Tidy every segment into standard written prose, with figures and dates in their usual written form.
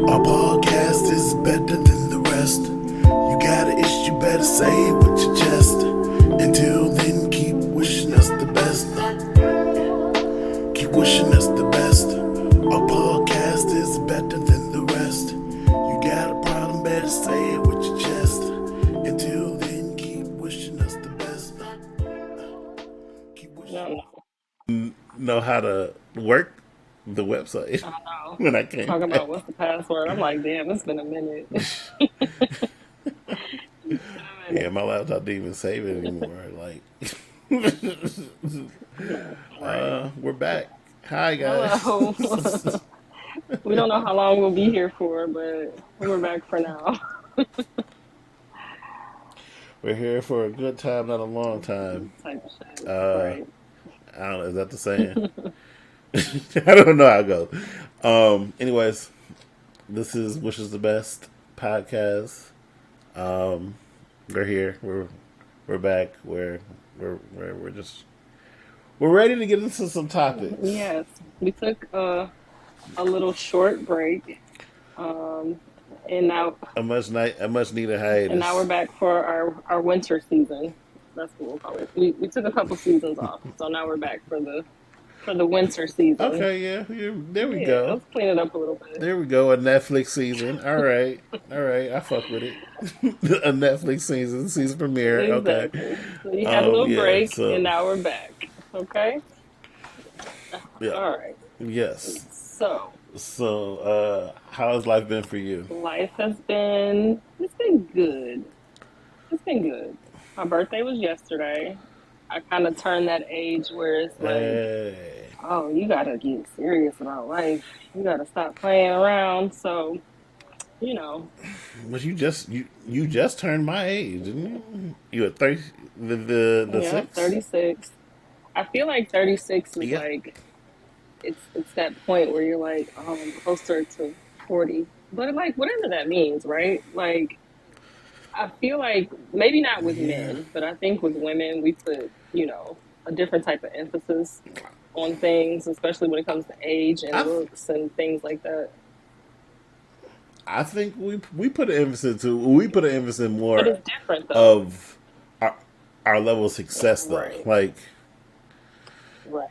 Our podcast is better than the rest. You got an issue, better say it with your chest. Until then, keep wishing us the best. Keep wishing us the best. Our podcast is better than the rest. You got a problem, better say it with your chest. Until then, keep wishing us the best. Keep wishing. Know how to work the website I know. when I came Talking back. about what's the password. I'm like, damn, it's been a minute. It's been a Yeah, minute. my laptop didn't even save it anymore. Like, No, right. we're back. Hi, Hello. guys. We don't know how long we'll be here for, but we're back for now. We're here for a good time, not a long time. Type of shit. Uh, Right. I don't know. Is that the saying? I don't know how it goes. Anyways, this is Wishes the Best podcast. Um, we're here. We're back. We're just we're ready to get into some topics. Yes. We took a little short break. Um, and now A much needed and now we're hiatus. back for our winter season. That's what we'll call it. We took a couple seasons off, so now we're back for the winter season. Okay, yeah, there we Yeah, go. let's clean it up a little bit. There we go. A Netflix season. All right. I fuck with it. A Netflix season premiere. Okay. Exactly. So you had a little Yeah. break, and So now we're back. Okay. yeah. All right. Yes. So So how has life been for you? life has been it's been good. It's been good. My birthday was yesterday. I kind of turned that age where it's like, Hey, oh, you gotta get serious about life. You gotta stop playing around. So you know, but you just turned my age, didn't you? You at 30, the yeah, six? 36. I feel like 36 is Yeah. like it's that point where you're like, oh, I'm closer to 40. But like whatever that means, right? Like I feel like maybe not with Yeah. men, but I think with women we put, a different type of emphasis on things, especially when it comes to age and I looks and things like that. I think we put an emphasis to we put an emphasis But more it's different though. of our, our level of success though. Right. Like Right.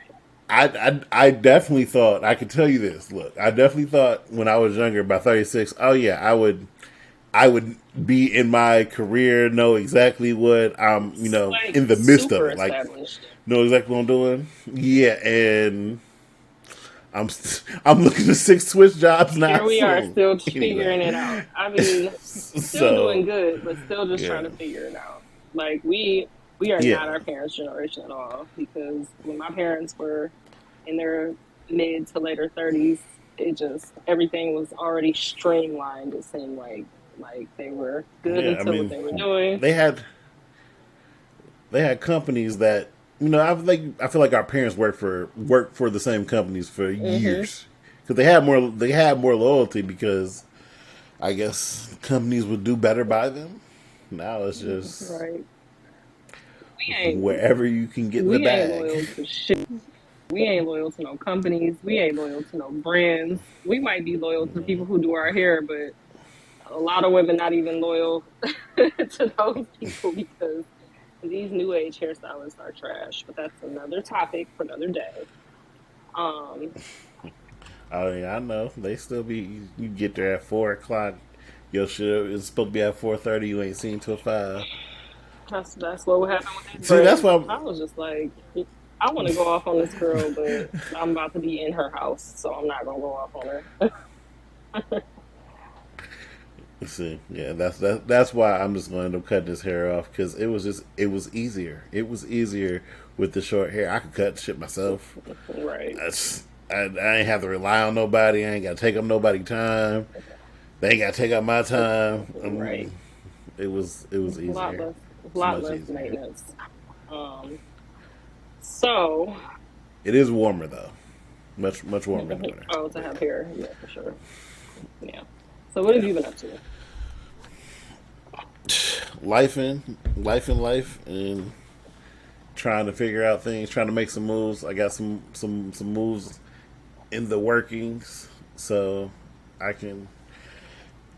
I definitely thought I could tell you this. Look, I definitely thought when I was younger, by 36, oh yeah, I would be in my career, know exactly what I'm, Like in the midst of super it, like established. know exactly what I'm doing. Yeah, and I'm looking to six switch jobs Here now we are soon. still Anyway, figuring it out. I mean, still doing so good, but still just yeah, trying to figure it out. Like we are yeah, not our parents' generation at all because when my parents were in their mid to later 30s, it just everything was already streamlined. It seemed like they were good yeah. I into what mean, they were doing. they had they had companies that I feel like our parents worked for the same companies for Hmm. years because they had more loyalty because I guess companies would do better by them. Now it's just Right. We ain't wherever you can get the we ain't bag. loyal to shit. We ain't loyal to no companies. We ain't loyal to no brands. We might be loyal to the people who do our hair, but a lot of women not even loyal to those people because these new age hairstylists are trash. But that's another topic for another day. Um, Oh yeah, I know they still be. You get there at 4 o'clock. Your shit is supposed to be at 4:30. You ain't seen till 5. that's what would happen with these See, that's braids. why. I was just like, I want to go off on this girl, but I'm about to be in her house, so I'm not gonna go off on her. See, yeah, that's why I'm just going to end up cutting his hair off because it was easier. It was easier with the short hair. I could cut shit myself. Right, I ain't have to rely on nobody. I ain't got to take up nobody time. They ain't got to take up my time. right. It was A lot easier. less, a It's lot much less easier. maintenance. Um, so, It is warmer though. Much warmer in the winter. oh, to But have hair, yeah, for sure. Yeah. So, what have yeah, you been up to? life in life, and trying to figure out things, trying to make some moves. I got some moves in the workings, so I can.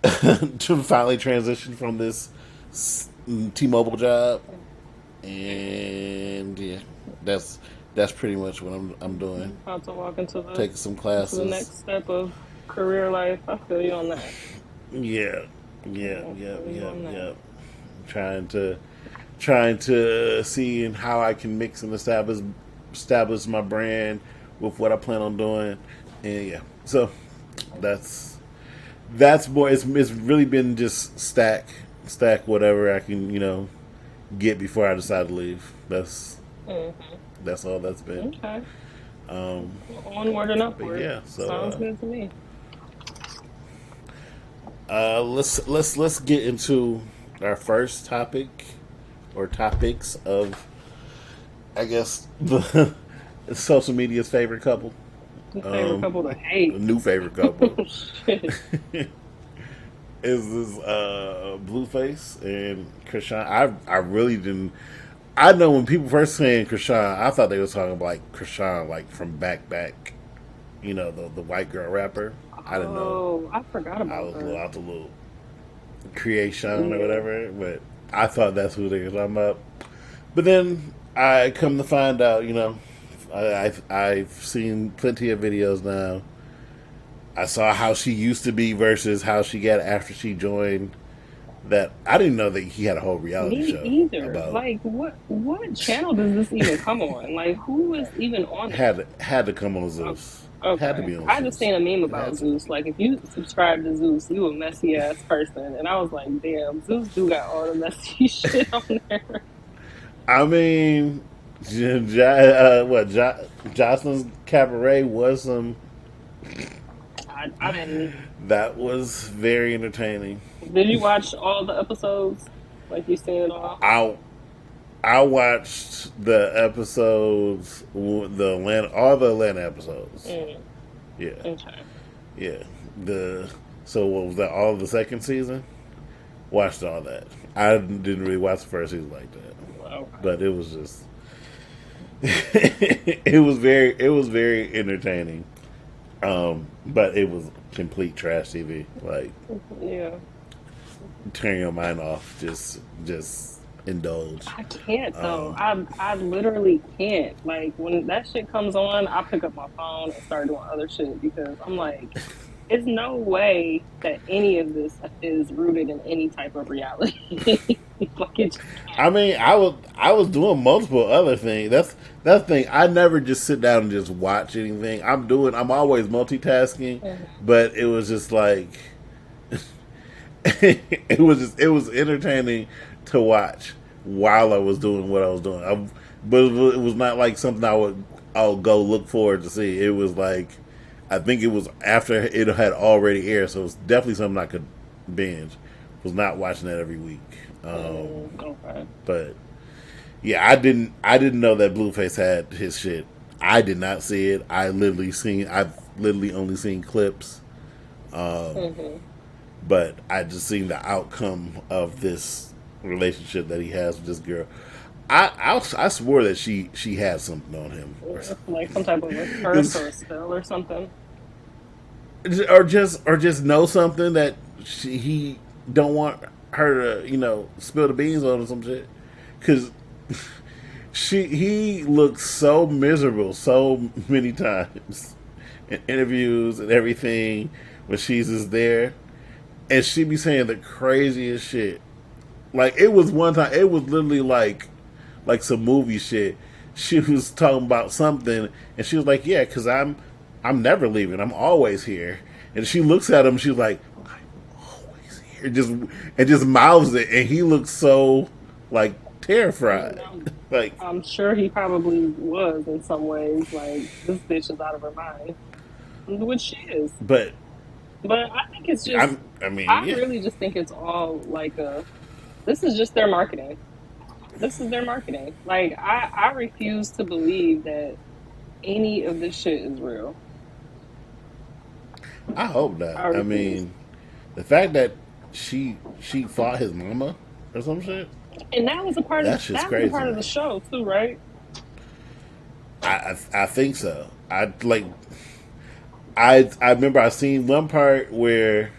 to finally transition from this T-Mobile job, and yeah, that's that's pretty much what I'm doing. About to walk Taking some into the classes. next step of career life. I feel you on that. Yeah, yeah, I yep, feel you yep, on that. yep. Trying to trying to see how I can mix and establish my brand with what I plan on doing, and yeah. So that's that's more. It's really been just stack whatever I can get before I decide to leave. Hmm. That's all that's been. Okay. Um, Onward and but upward. yeah, Sounds good to me. let's get into our first topic or topics of I guess the social media's favorite couple, Your favorite um, couple to a hate. new favorite couple Shit. is this Blueface and Krishan. I really didn't. I know when people first saying Krishan, I thought they was talking about like Krishan, like from back, the white girl rapper. I didn't know. Oh, I forgot I about was a little her. out the loop. Creation or Yeah. whatever, but I thought that's who they were talking about. But then I come to find out, I've seen plenty of videos now. I saw how she used to be versus how she got after she joined. That I didn't know that he had a whole reality Me show either. about Like, what channel does this even come on? Like, who is even on there? had to come on Oh, Zeus. Had to okay. be on I just Zeus. seen a meme It had about to. Zeus. Like, if you subscribe to Zeus, you a messy ass person. And I was like, damn, Zeus do got all the messy shit on there. I mean, Jocelyn's Cabaret was some. I didn't. That was very entertaining. Did you watch all the episodes? Like, you seen it all? I I watched the episodes, all the Atlanta episodes. Mm, Yeah, okay. yeah. The so what was that? All of the second season. Watched all that. I didn't really watch the first season like that, Okay. but it was just it was very entertaining. But it was complete trash TV. Like Yeah. turn your mind off. Just indulge. I can't though. Um, I literally can't. Like when that shit comes on, I pick up my phone and start doing other shit because I'm like, there's no way that any of this is rooted in any type of reality. Like it just I mean, I was doing multiple other things. That's the thing. I never just sit down and just watch anything. I'm always multitasking, can't. but it was just like it was entertaining to watch while I was doing what I was doing. But it was not like something I'll go look forward to see. It was like I think it was after it had already aired, so it's definitely something I could binge. Was not watching that every week. Okay. But yeah, I didn't know that Blueface had his shit. I did not see it. I've literally only seen clips, Hmm. but I just seen the outcome of this relationship that he has with this girl. I swore that she had something on him or Like some type of a curse something. or a spell or something. Or just know something that he don't want her to spill the beans on or some shit because he looks so miserable so many times in interviews and everything when she's just there, and she be saying the craziest shit. Like it was one time, it was literally like some movie shit. She was talking about something, and she was like, "Yeah, because I'm never leaving. I'm always here." And she looks at him, she's like, "I'm always here," just mouths it, and he looks so like I mean, terrified, like. I'm sure he probably was in some ways. Like this bitch is out of her mind, which she is. But But I think it's just, I mean, I yeah, really just think it's all like this is just their marketing. This is their marketing. Like I refuse to believe that any of this shit is real. I hope not. I I refuse. mean, the fact that she fought his mama or some shit, And that was a part of that's just that was a crazy to part of the me. show too, right? I think so. I remember I seen one part where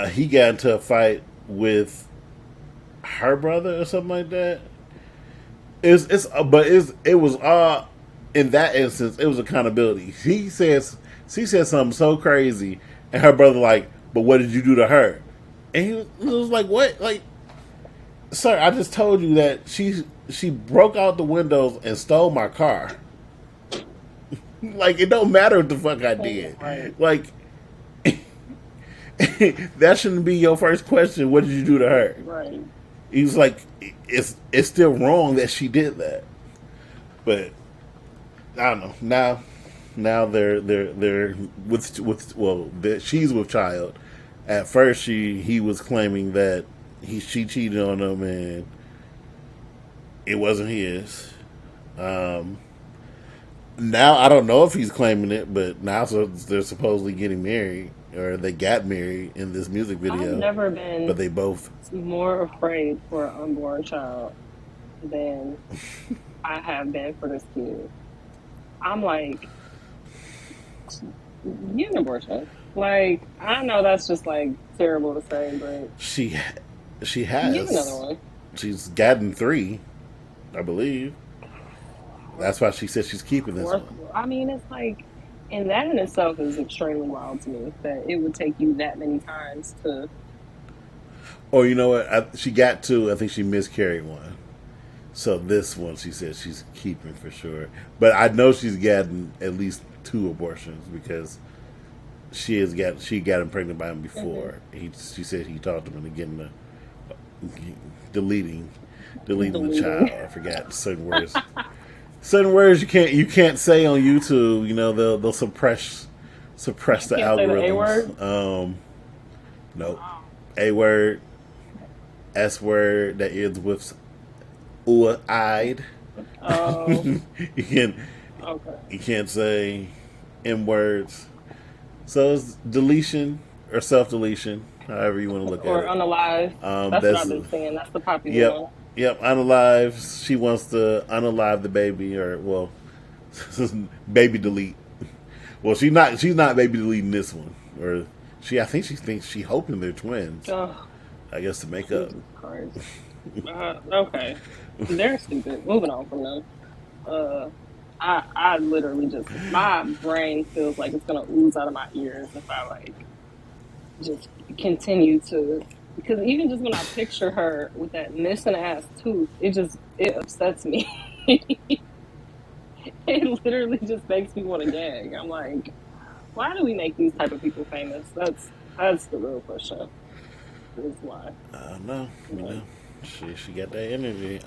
he got into a fight with her brother or something like that. It was all in that instance. It was accountability. She said something so crazy, and her brother like, but what did you do to her? And he was like, what? Like, sir, I just told you that she broke out the windows and stole my car. Like, it don't matter what the fuck I did. Right. Like, that shouldn't be your first question. What did you do to her? Right. He was like, it's still wrong that she did that. But I don't know. Now they're with well, she's with child. At first, he was claiming that she cheated on him and it wasn't his. Um, Now I don't know if he's claiming it, but now so they're supposedly getting married, or they got married in this music I've video. never But been they both. more afraid for an unborn child than I have been for this kid. I'm like, get an abortion. Like, I know that's just like terrible to say, but She she get another has. one. She's gotten three, I believe. That's why she said she's keeping this Fourth, one. I mean, it's like, and that in itself is extremely wild to me that it would take you that many times to. Or you know what? She got two. I think she miscarried one. So this one, she said she's keeping for sure. But I know she's gotten at least two abortions because she got him pregnant by him Mhm. before. She said he talked him into getting the deleting deleting the Deleting. child. I forgot certain words. Certain words you can't say on YouTube. You know they'll suppress the Can't say the A algorithms. word. Nope. A word, S word that ends with eyed. Oh, you can okay. you can't say M words. So it's deletion or self deletion, however you want to look at Or it. unalive. That's what That's I've been seeing. That's the popular yep, one. yep. Unalive. She wants to unalive the baby, or well, baby delete. Well, she's not baby deleting this one, or I think she thinks she hoping they're twins. Oh, I guess to make up. Jesus Christ. Okay. They're stupid. Moving on from them. Uh, I literally just, my brain feels like it's gonna ooze out of my ears if I like just continue to, because even just when I picture her with that missing ass tooth, it upsets me. It literally just makes me want to gag. I'm like, why do we make these type of people famous? That's the real question. Is why. I don't know. You Like, know, she got that energy.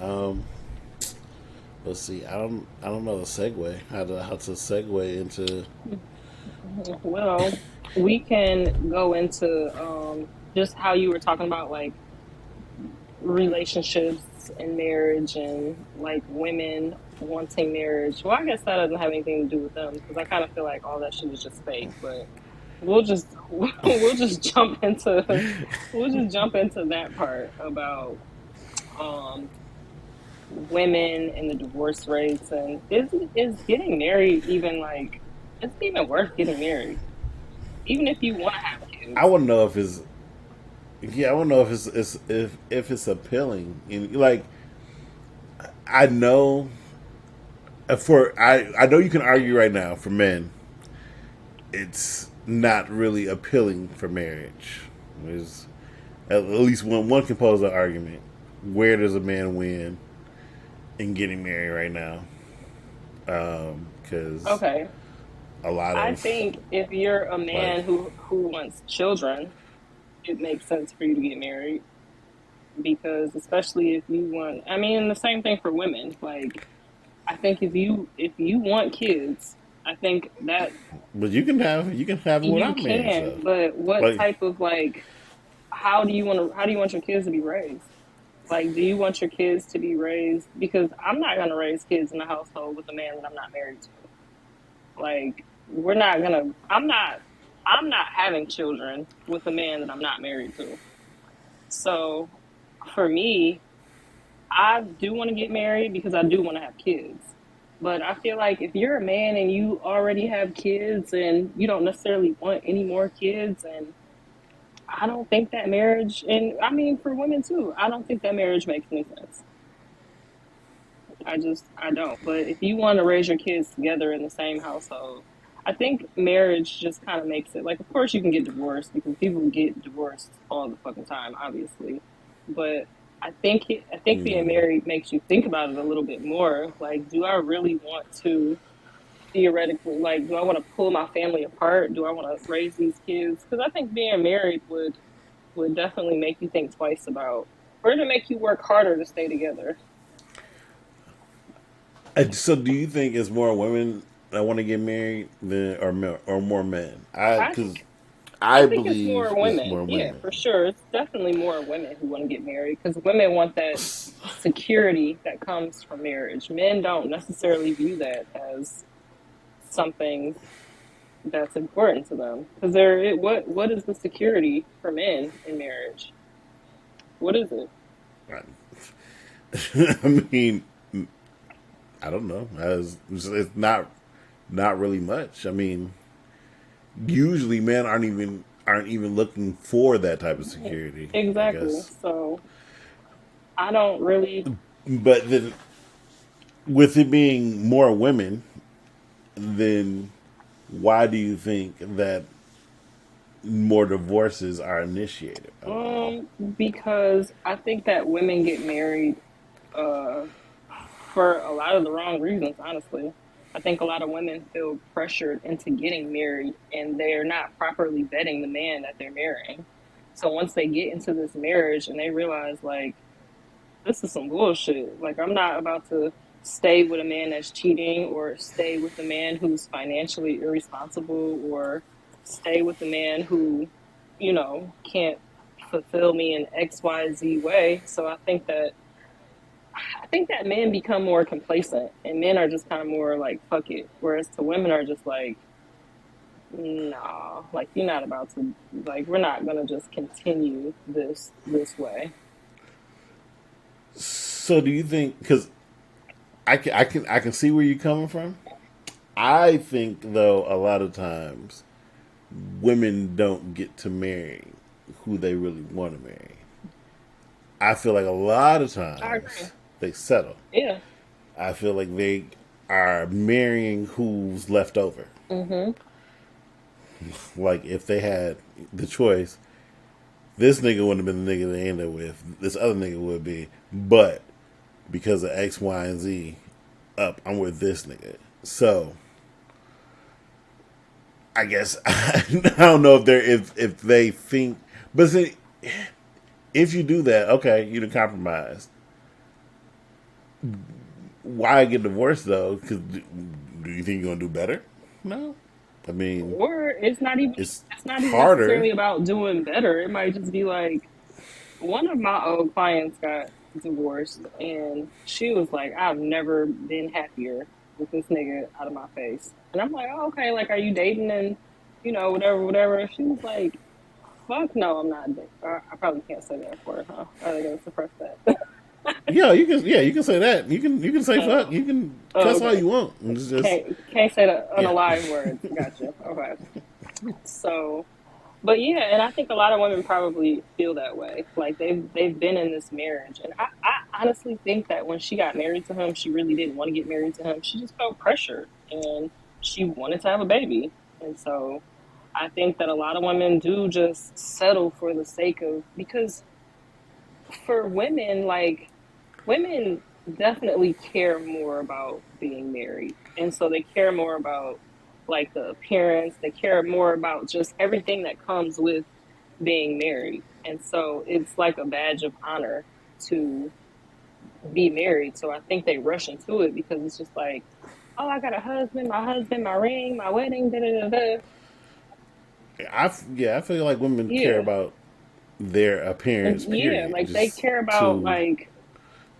Let's see. I don't know the segue. How to segue into. well, we can go into just how you were talking about like relationships and marriage and like women wanting marriage. Well, I guess that doesn't have anything to do with them because I kind of feel like all that shit is just fake. But we'll just we'll just jump into that part about um, women and the divorce rates and is getting married even like it's even worth getting married even if you want to have I kids. want to know if it's. Yeah, I want to know if it's appealing. And like I know I know you can argue right now for men, it's not really appealing for marriage. There's at least one can pose an argument. Where does a man win in getting married right now? Because Okay, a lot I of think if you're a like man who wants children, it makes sense for you to get married because especially if you want, I mean the same thing for women. Like I think if you want kids, I think that but you can have it you without marriage can, though. but what Like type of like how do you want your kids to be raised? Like do you want your kids to be raised because I'm not going to raise kids in a household with a man that I'm not married to. Like we're not going to I'm not having children with a man that I'm not married to. So for me, I do want to get married because I do want to have kids. But I feel like if you're a man and you already have kids and you don't necessarily want any more kids and I don't think that marriage, and I mean for women too, I don't think that marriage makes any sense. I don't. But if you want to raise your kids together in the same household, I think marriage just kind of makes it like, of course, you can get divorced because people get divorced all the fucking time, obviously. But I think being married makes you think about it a little bit more. Like, do I really want to theoretically, like, do I want to pull my family apart? Do I want to raise these kids? Because I think being married would definitely make you think twice about, or to make you work harder to stay together. So, do you think it's more women that want to get married than or more men? I Because I I think it's believe more it's women. more Yeah, women. for sure. It's definitely more women who want to get married because women want that security that comes from marriage. Men don't necessarily view that as something that's important to them because what is the security for men in marriage? What is it? I mean, I don't know. It's not really much. I mean, usually men aren't even looking for that type of security. I Exactly. guess, So I don't really. but then with it being more women, then why do you think that more divorces are initiated overall? Because I think that women get married uh, for a lot of the wrong reasons, honestly. I think a lot of women feel pressured into getting married and they're not properly vetting the man that they're marrying. So once they get into this marriage and they realize, like, this is some bullshit, like, I'm not about to stay with a man that's cheating or stay with a man who's financially irresponsible or stay with a man who, can't fulfill me in XYZ way. So I think that men become more complacent and men are just kind of more like fuck it, whereas to women are just like nah, like you're not about to, like we're not gonna just continue this way. So, do you think? Because I can see where you're coming from. I think though a lot of times women don't get to marry who they really want to marry. I feel like a lot of I agree. times they settle. Yeah. I feel like they are marrying who's left over. Mhm. Like if they had the choice, this nigga wouldn't have been the nigga they ended with. This other nigga would be, but because of X, Y, and Z, up, I'm with this nigga. So I guess I don't know if they think, but see, if you do that, okay, you done compromise. Why get divorced though? Because do you think you're gonna do better? No, I mean Or it's it's not even harder. necessarily about doing better. It might just be like one of my old clients got divorced and she was like, I've never been happier with this nigga out of my face. And I'm like, oh, okay, like, are you dating and, whatever, whatever. She was like, fuck no, I'm not. I probably can't say that for her, huh? Are they going to suppress that? Yeah, you can say that. You can say fuck. Oh, You can oh, cuss all okay. you want. It's just Can't say the yeah. unalive words. Gotcha. Okay. So, but yeah, and I think a lot of women probably feel that way. Like they've been in this marriage, and I honestly think that when she got married to him, she really didn't want to get married to him. She just felt pressured, and she wanted to have a baby, and so I think that a lot of women do just settle for the sake of, because for women, like, women definitely care more about being married. And so they care more about like the appearance, they care more about just everything that comes with being married. And so it's like a badge of honor to be married. So I think they rush into it because it's just like, oh, I got a husband, my ring, my wedding, da da da da. I feel like women care Yeah. about their appearance. And yeah, Period. like they Just care about like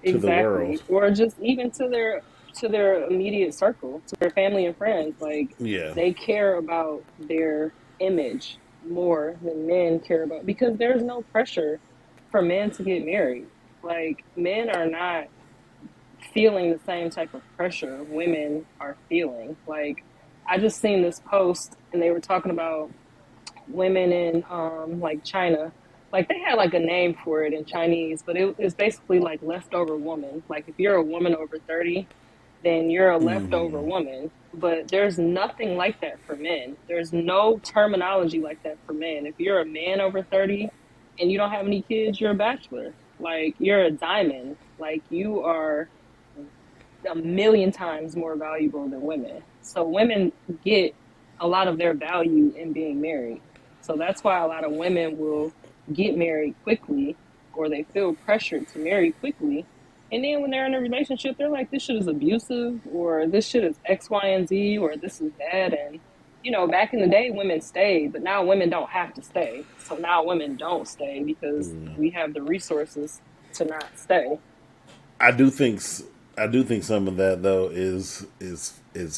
to the world. exactly. Or just even to their immediate circle, to their family and friends. Like Yeah. they care about their image more than men care about, because there's no pressure for men to get married. Like men are not feeling the same type of pressure women are feeling. Like I just seen this post and they were talking about women in like China, like they had like a name for it in Chinese, but it's basically like leftover woman. Like if you're a woman over 30, then you're a leftover woman. But there's nothing like that for men. There's no terminology like that for men. If you're a man over 30 and you don't have any kids, you're a bachelor. Like you're a diamond. Like you are a million times more valuable than women. So women get a lot of their value in being married. So that's why a lot of women will get married quickly or they feel pressured to marry quickly. And then when they're in a relationship, they're like, this shit is abusive or this shit is X, Y, and Z or this is bad. And, you know, back in the day, women stayed, but now women don't have to stay. So now women don't stay because we have the resources to not stay. I do think I do think some of that though is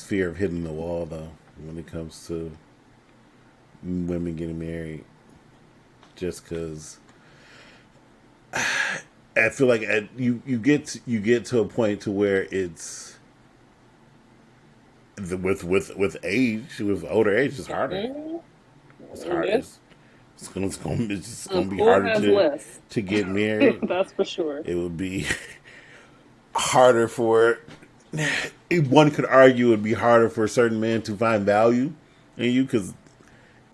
fear of hitting the wall though when it comes to women getting married. Just because I feel like you get to a point to where it's with age with older age it's harder. It's hard. Yes. It's just The gonna be pool harder has less. to get married. That's for sure. It would be harder for one could argue it would be harder for a certain man to find value in you because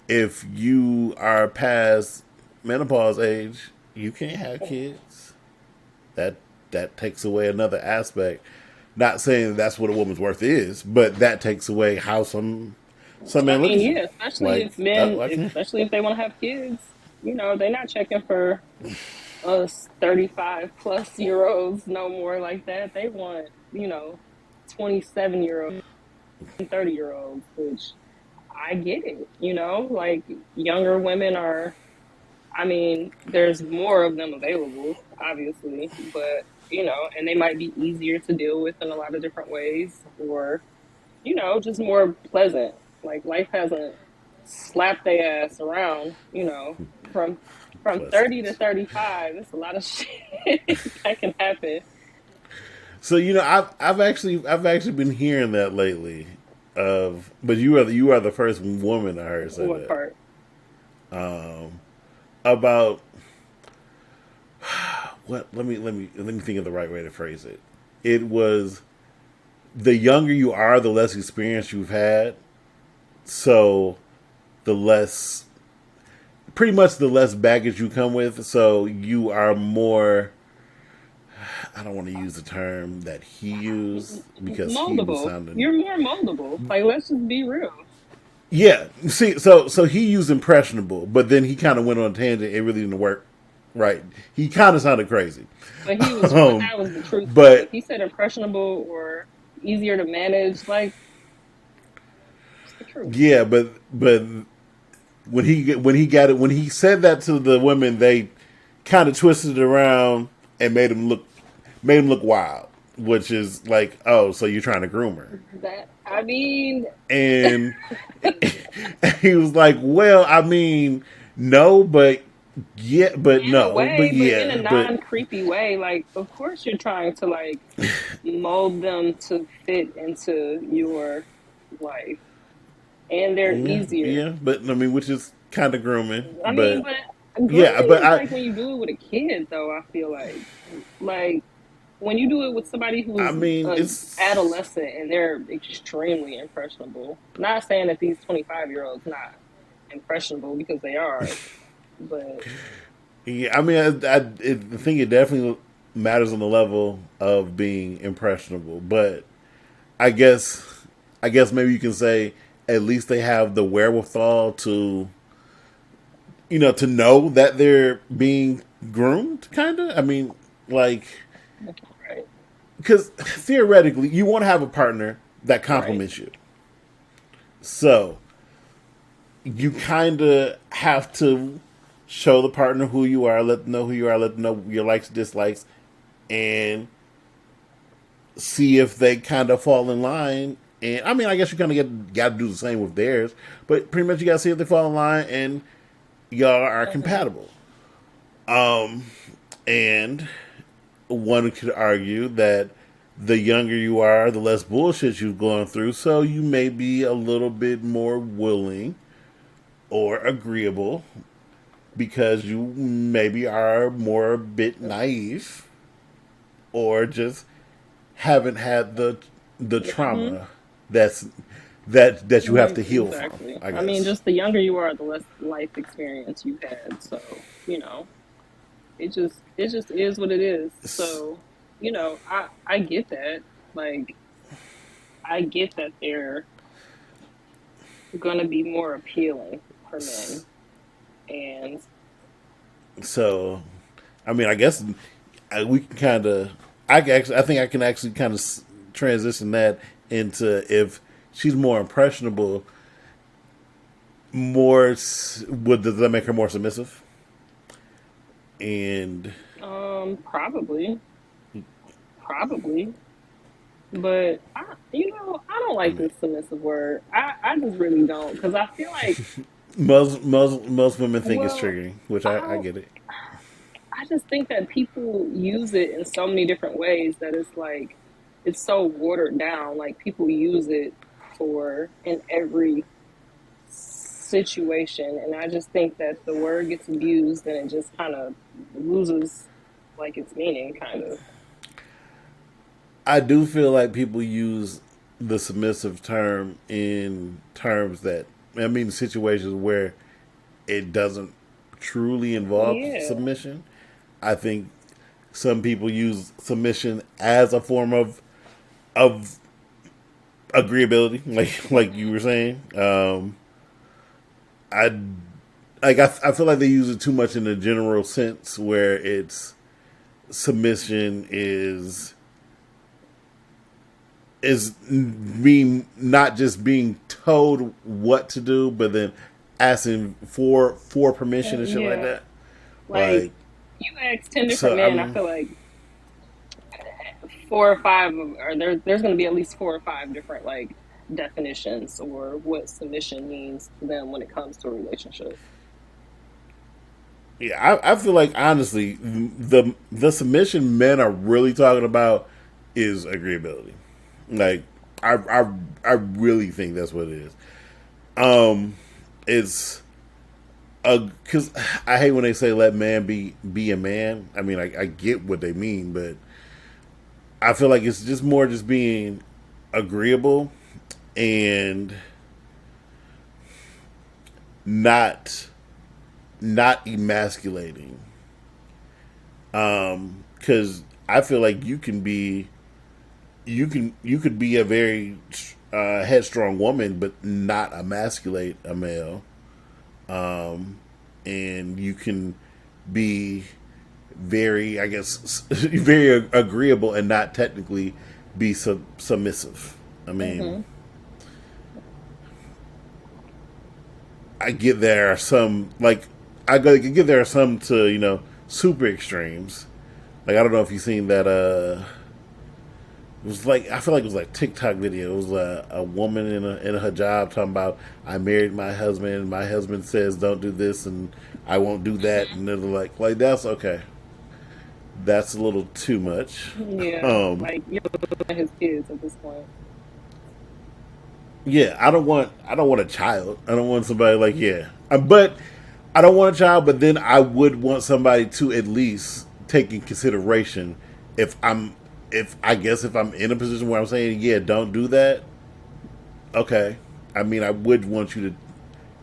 if you are past menopause age, you can't have kids. That that takes away another aspect. Not saying that that's what a woman's worth is, but that takes away how some I men look mean, at you. yeah, especially Like, if men, I can, especially if they want to have kids, you know, they're not checking for us 35 plus year olds no more like that. They want, you know, 27-year olds and 30-year olds, which I get it, you know, like younger women are, I mean, there's more of them available, obviously, but, you know, and they might be easier to deal with in a lot of different ways or, you know, just more pleasant. Like life hasn't slapped their ass around, you know, from from plus. 30 to 35. It's a lot of shit that can happen. So I've actually been hearing that lately. But you are the first woman I heard say What that part? about what. Let me think of the right way to phrase it. It was the younger you are, the less experience you've had. So the less, pretty much the less baggage you come with. So you are more. I don't want to use the term that he used because he was Moldable. sounding. You're more moldable. Like let's just be real. Yeah, see, so he used impressionable, but then he kind of went on a tangent. It really didn't work, right? He kind of sounded crazy, But um, that was the truth though. If but he said impressionable or easier to manage, like it's the truth. yeah, but when he said that to the women, they kind of twisted it around and made him look wild, which is like, oh, so you're trying to groom her, That I mean, and he was like, well, I mean, no, but yeah, but in a no, but way, but in a yeah, but non-creepy way. Like, of course, you're trying to like mold them to fit into your life, and they're yeah, easier. yeah, but I mean, which is kind of grooming, I mean, but but yeah, grooming but is I, like when you do it with a kid, though. I feel like when you do it with somebody I who's mean, an it's adolescent and they're extremely impressionable. Not saying that these 25-year-olds not impressionable because they are, but yeah, I mean, I think it definitely matters on the level of being impressionable, but I guess, I guess maybe you can say at least they have the wherewithal to, to know that they're being groomed, kind of. I mean, like, right, because theoretically, you want to have a partner that right. complements you. So you kind of have to show the partner who you are, let them know who you are, let them know your likes and dislikes, and see if they kind of fall in line. And I mean, I guess you kind of got to do the same with theirs, but pretty much you got to see if they fall in line and y'all are compatible. And one could argue that the younger you are, the less bullshit you've gone through, so you may be a little bit more willing or agreeable because you maybe are more a bit naive or just haven't had the Hmm. trauma that's that you have Right, to heal from, exactly. I I mean, guess. just the younger you are, the less life experience you had. So, you know, it just is what it is. So, I get that. Like, I get that they're gonna be more appealing for men. And So, I mean, I guess we can kind of. I think I can actually kind of transition that into if she's more impressionable, would does that make her more submissive? And probably, probably. But I don't I like mean, this submissive word. I just really don't, because I feel like, most women think it's well, triggering, which I I don't. get it. I just think that people use it in so many different ways that it's like it's so watered down. Like people use it for in every situation, and I just think that the word gets abused and it just kind of loses like its meaning, kind of. I do feel like people use the submissive term in terms that I mean situations where it doesn't truly involve Yeah, submission. I think some people use submission as a form of agreeability, like you were saying. I I feel like they use it too much in a general sense, where it's submission is being not just being told what to do, but then asking for permission and shit like yeah. that. Like Like you ask 10 different so, men, I feel like four or five, or there's going to be at least four or five different like definitions or what submission means to them when it comes to a relationship. yeah, I feel like honestly, the submission men are really talking about is agreeability. Like I really think that's what it is. It's because I hate when they say let man be a man. I mean, I get what they mean, but I feel like it's just more just being agreeable and not not emasculating. Because I feel like you could be a very headstrong woman, but not emasculate a male, and you can be very, I guess, very agreeable and not technically be submissive. I mean, Hmm. I get there are some like get there are some to super extremes. Like I don't know if you've seen that. It was like I feel like it was like TikTok video. It was a woman in a hijab talking about I married my husband. My husband says don't do this and I won't do that. And they're like that's okay. That's a little too much. Yeah, Um, like you're looking at his kids at this point. yeah, I don't want a child. I don't want somebody like yeah. But I don't want a child. But then I would want somebody to at least take in consideration if I'm if I guess if I'm in a position where I'm saying yeah, don't do that. Okay, I mean I would want you to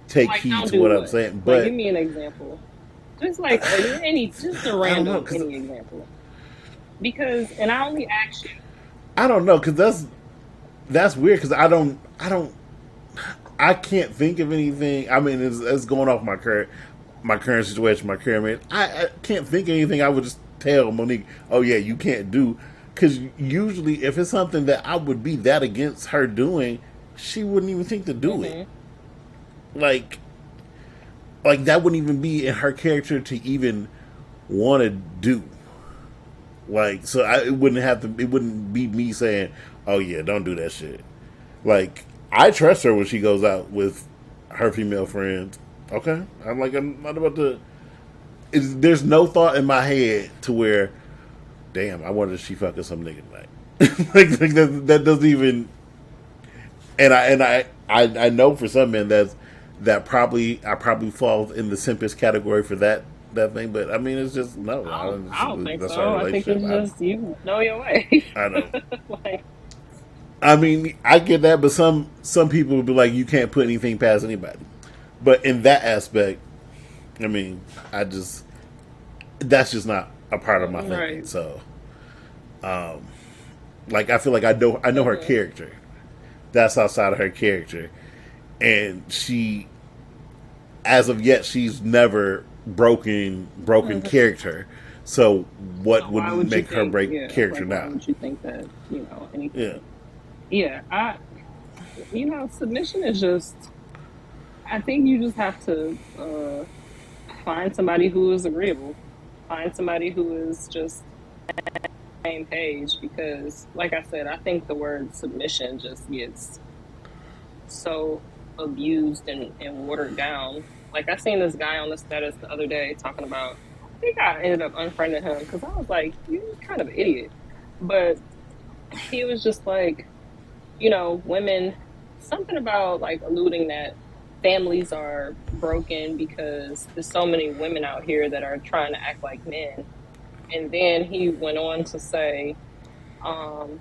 take Like, heed don't to do what I'm what? saying, Like, give but me an example. Just like just a I don't know random because any example. Because, and I only asked you. I don't know because that's weird because I can't think of anything. I mean, it's going off my current situation, my current man. I can't think of anything. I would just tell Monique, "Oh yeah, you can't do." Because usually, if it's something that I would be that against her doing, she wouldn't even think to do it. Hmm. Like, like that wouldn't even be in her character to even want to do. Like, so it wouldn't have to. It wouldn't be me saying, "Oh yeah, don't do that shit." Like I trust her when she goes out with her female friends. Okay, I'm not about to. There's no thought in my head to where, damn, I wonder if she fucking some nigga tonight. Like that doesn't even. And I know for some men that probably I probably fall in the simplest category for that thing. But I mean, it's just no. I don't think That's our so. I think relationship. it's just you know your way. I don't. Like, I mean, I get that, but some people would be like, you can't put anything past anybody. But in that aspect, I mean, I just that's just not a part of my thinking. right. So, like, I feel like I know her Hmm. character. That's outside of her character, and she, as of yet, she's never broken Hmm. character. So, So what would why would you make her think? break Yeah, character like why now? would you think that? Yeah, Anything? Yeah, submission is just. I think you just have to find somebody who is agreeable, find somebody who is just same page because, like I said, I think the word submission just gets so abused and watered down. Like I seen this guy on the status the other day talking about. I think I ended up unfriending him because I was like, "You're kind of an idiot," but he was just like, women. Something about like alluding that families are broken because there's so many women out here that are trying to act like men. And then he went on to say, um,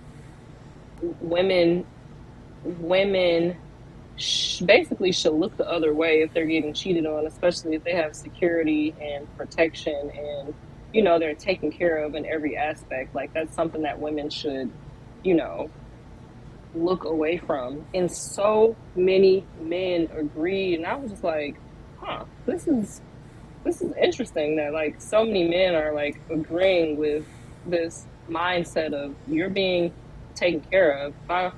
women women basically should look the other way if they're getting cheated on, especially if they have security and protection and they're taken care of in every aspect. Like that's something that women should, you know, look away from. And so many men agree, and I was just like, huh, this is interesting that like so many men are like agreeing with this mindset of you're being taken care of. If I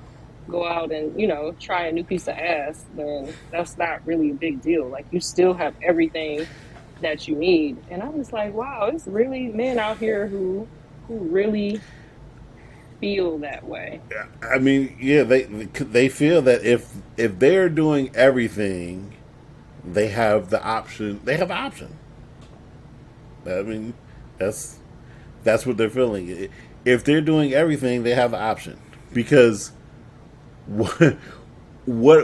go out and try a new piece of ass, then that's not really a big deal. Like you still have everything that you need. And I was like, wow, it's really men out here who really feel that way. I mean, yeah, they feel that if they're doing everything, they have the option. They have the option. I mean, that's that's what they're feeling. If they're doing everything, they have the option because what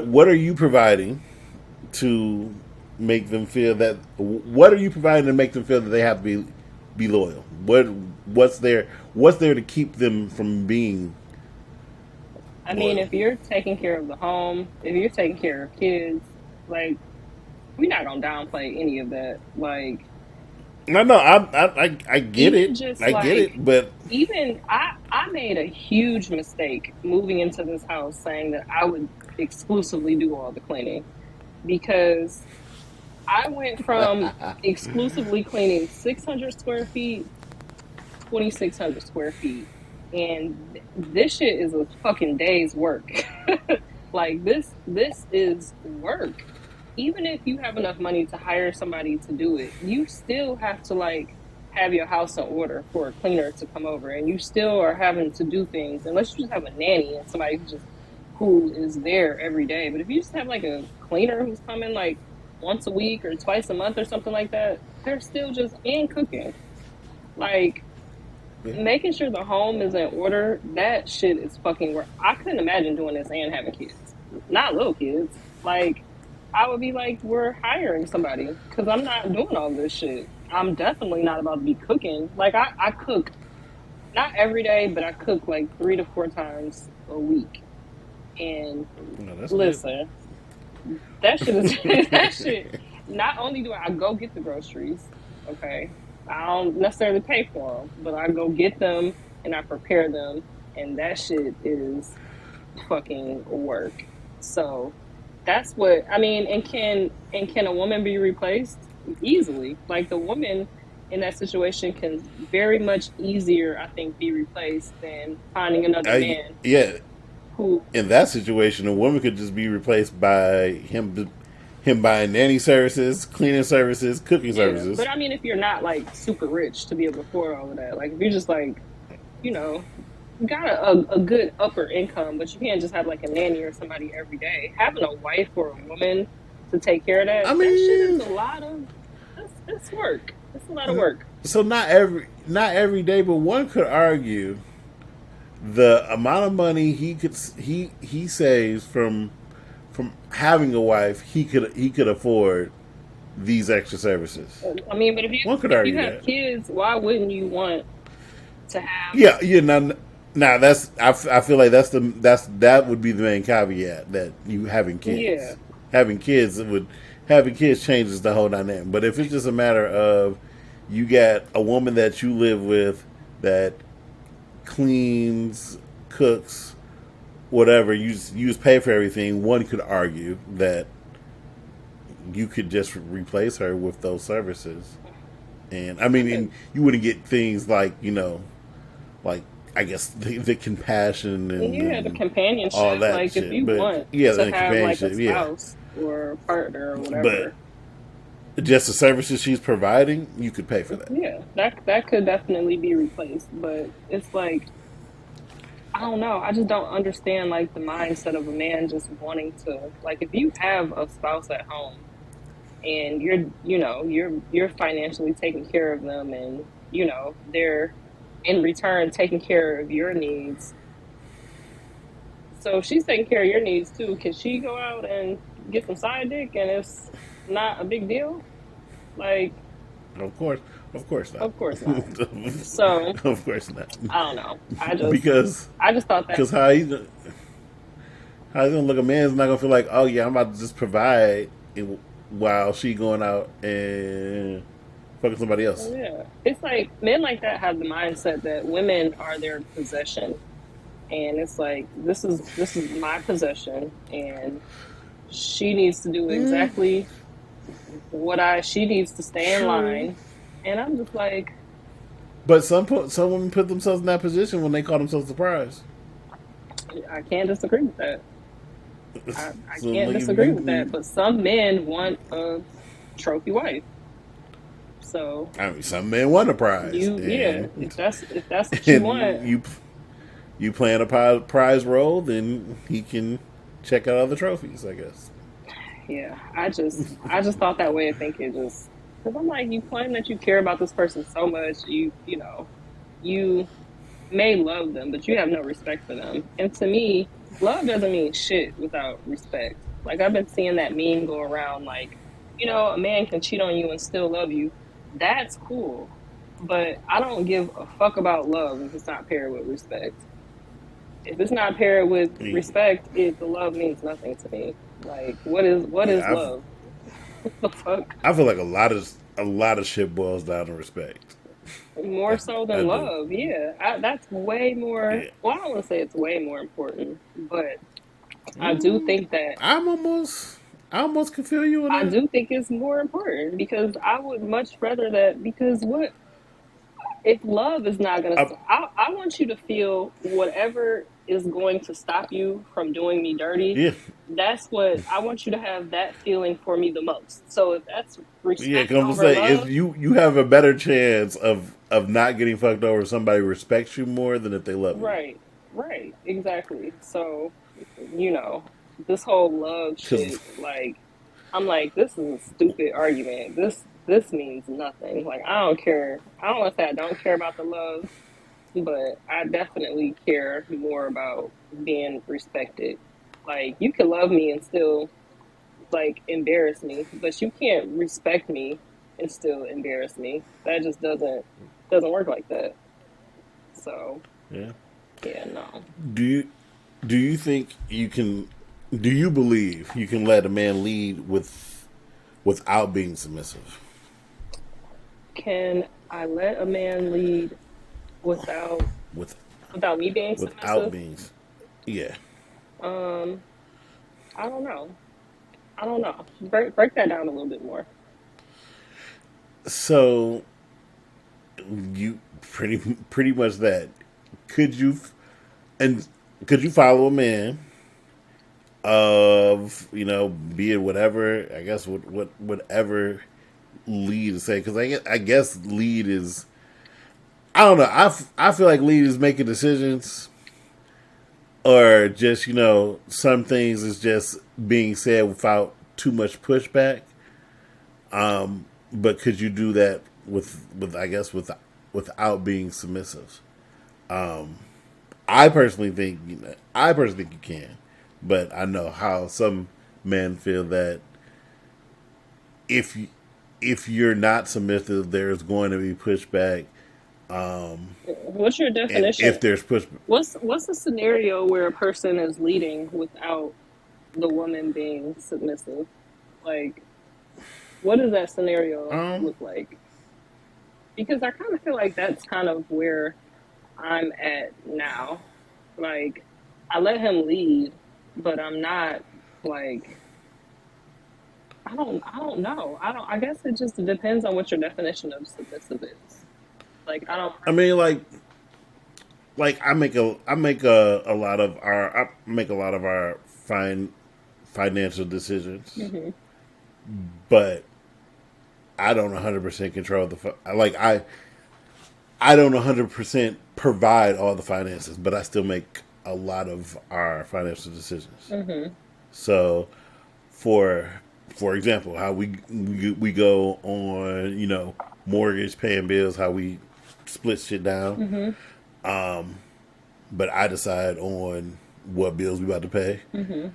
what are you providing to make them feel that? What are you providing to make them feel that they have to be loyal? What's there to keep them from being I mean, loyal? if you're taking care of the home, if you're taking care of kids, like we're not gonna downplay any of that. Like No, no, I get even it, just I get like it, but even I made a huge mistake moving into this house saying that I would exclusively do all the cleaning because I went from exclusively cleaning 600 square feet, 2,600 square feet, and this shit is a fucking day's work. Like this is work. Even if you have enough money to hire somebody to do it, you still have to like have your house in order for a cleaner to come over, and you still are having to do things unless you just have a nanny and somebody who is there every day. But if you just have like a cleaner who's coming like once a week or twice a month or something like that, they're still just and cooking. Like yeah. making sure the home is in order, that shit is fucking work. I couldn't imagine doing this and having kids, not little kids. Like, I would be like, we're hiring somebody because I'm not doing all this shit. I'm definitely not about to be cooking. Like, I cook not every day, but I cook like 3 to 4 times a week. And No, that's good. listen, that shit is that shit. Not only do I go get the groceries, okay, I don't necessarily pay for them, but I go get them and I prepare them, and that shit is fucking work. So that's what I mean. And can a woman be replaced easily? Like the woman in that situation can very much easier, I think, be replaced than finding another man Yeah, who. in that situation, a woman could just be replaced by him buying nanny services, cleaning services, cooking Yeah, but services. I mean, if you're not like super rich to be able to afford all of that, like if you're just like, you know, you got a good upper income, but you can't just have like a nanny or somebody every day. Having a wife or a woman to take care of I that shit is mean, a lot of, that's work. It's a lot of work. so not every day, but one could argue the amount of money he saves from from having a wife, he could afford these extra services. I mean, but if One could you argue have that. kids, why wouldn't you want to have? Yeah, yeah. Now that's I feel like that would be the main caveat that you having Yeah, kids, having kids would having kids changes the whole dynamic. But if it's just a matter of you got a woman that you live with that cleans, cooks, whatever, you just pay for everything. One could argue that you could just replace her with those services, and I mean, yeah, and you wouldn't get things like like I guess the compassion yeah. The and all companionship, that like if shit. you But want yeah, to the have like a companionship, yeah. spouse or a partner or But whatever, just the services she's providing, you could pay for that. yeah, that could definitely be replaced. But it's like I don't know. I just don't understand like the mindset of a man just wanting to like if you have a spouse at home and you're financially taking care of them and they're in return taking care of your needs. So if she's taking care of your needs too, can she go out and get some side dick and it's not a big deal? Like, Of course, of course not. of course not. So Of course not. I don't know. Because I just thought that. because how he's gonna look, a man's not gonna feel like, oh yeah, I'm about to just provide while she going out and fucking somebody else. Yeah, it's like men like that have the mindset that women are their possession, and it's like this is my possession, and she needs to do Mm, exactly what I she needs to stay in true. line, and I'm just like But some women put themselves in that position when they call themselves surprised. I can't disagree with that. I So can't like if disagree with that. you, But some men want a trophy wife, so I mean, some men want a prize, yeah, and if that's what you want. and you playing a prize role, then he can check out other trophies, I guess. Yeah, I just thought that way of thinking just because I'm like you claim that you care about this person so much you may love them but you have no respect for them, and to me love doesn't mean shit without respect. Like I've been seeing that meme go around like a man can cheat on you and still love you. That's cool, but I don't give a fuck about love if it's not paired with respect. If it's not paired with Yeah, respect, the love means nothing to me. Like, what is yeah, love? What the fuck? I feel like a lot of shit boils down to respect. More so I than do. love, yeah. That's way more. Yeah. Well, I don't want to say it's way more important, but I do Mm, think that I'm almost, I almost can feel you on I that. do think it's more important because I would much rather that because what if love is not going to I, I want you to feel whatever is going to stop you from doing me dirty. yeah, That's what I want you to have, that feeling for me the most. So if that's yeah. respect Cause I'm gonna over say is love, you have a better chance of not getting fucked over if somebody respects you more than if they love you. right, right, exactly. So you know this whole love Cause shit, like I'm like, this is a stupid argument. This means nothing. Like I don't care. I don't want to say I don't care about the love, but I definitely care more about being respected. Like you can love me and still like embarrass me, but you can't respect me and still embarrass me. That just doesn't work like that. So yeah. yeah, no. Do you do you think you can? Do you believe you can let a man lead without being submissive? Can I let a man lead without With without me being without submissive? being, yeah. Um, I don't know. I don't know. Break that down a little bit more. So you pretty much that. Could you and could you follow a man of be it whatever, I guess, whatever lead to say, because I guess lead is, I don't know, I feel like lead is making decisions, or just some things is just being said without too much pushback. But could you do that with I guess without being submissive? I personally think you can, but I know how some men feel that if you, if you're not submissive, there's going to be pushback, What's your and definition? if there's push, What's a scenario where a person is leading without the woman being submissive? Like, what does that scenario um, look like? Because I kind of feel like that's kind of where I'm at now. Like, I let him lead, but I'm not like I don't know. I guess it just depends on what your definition of submissive is. Like, I don't I mean, like I make a lot of our I make a lot of our financial decisions, really. but I don't 100% control like I don't 100% provide all the finances, but I still make a lot of our financial decisions. Mhm. So for for example, how we go on, mortgage, paying bills, how we split shit down, Mhm. but I decide on what bills we about to pay. Mhm.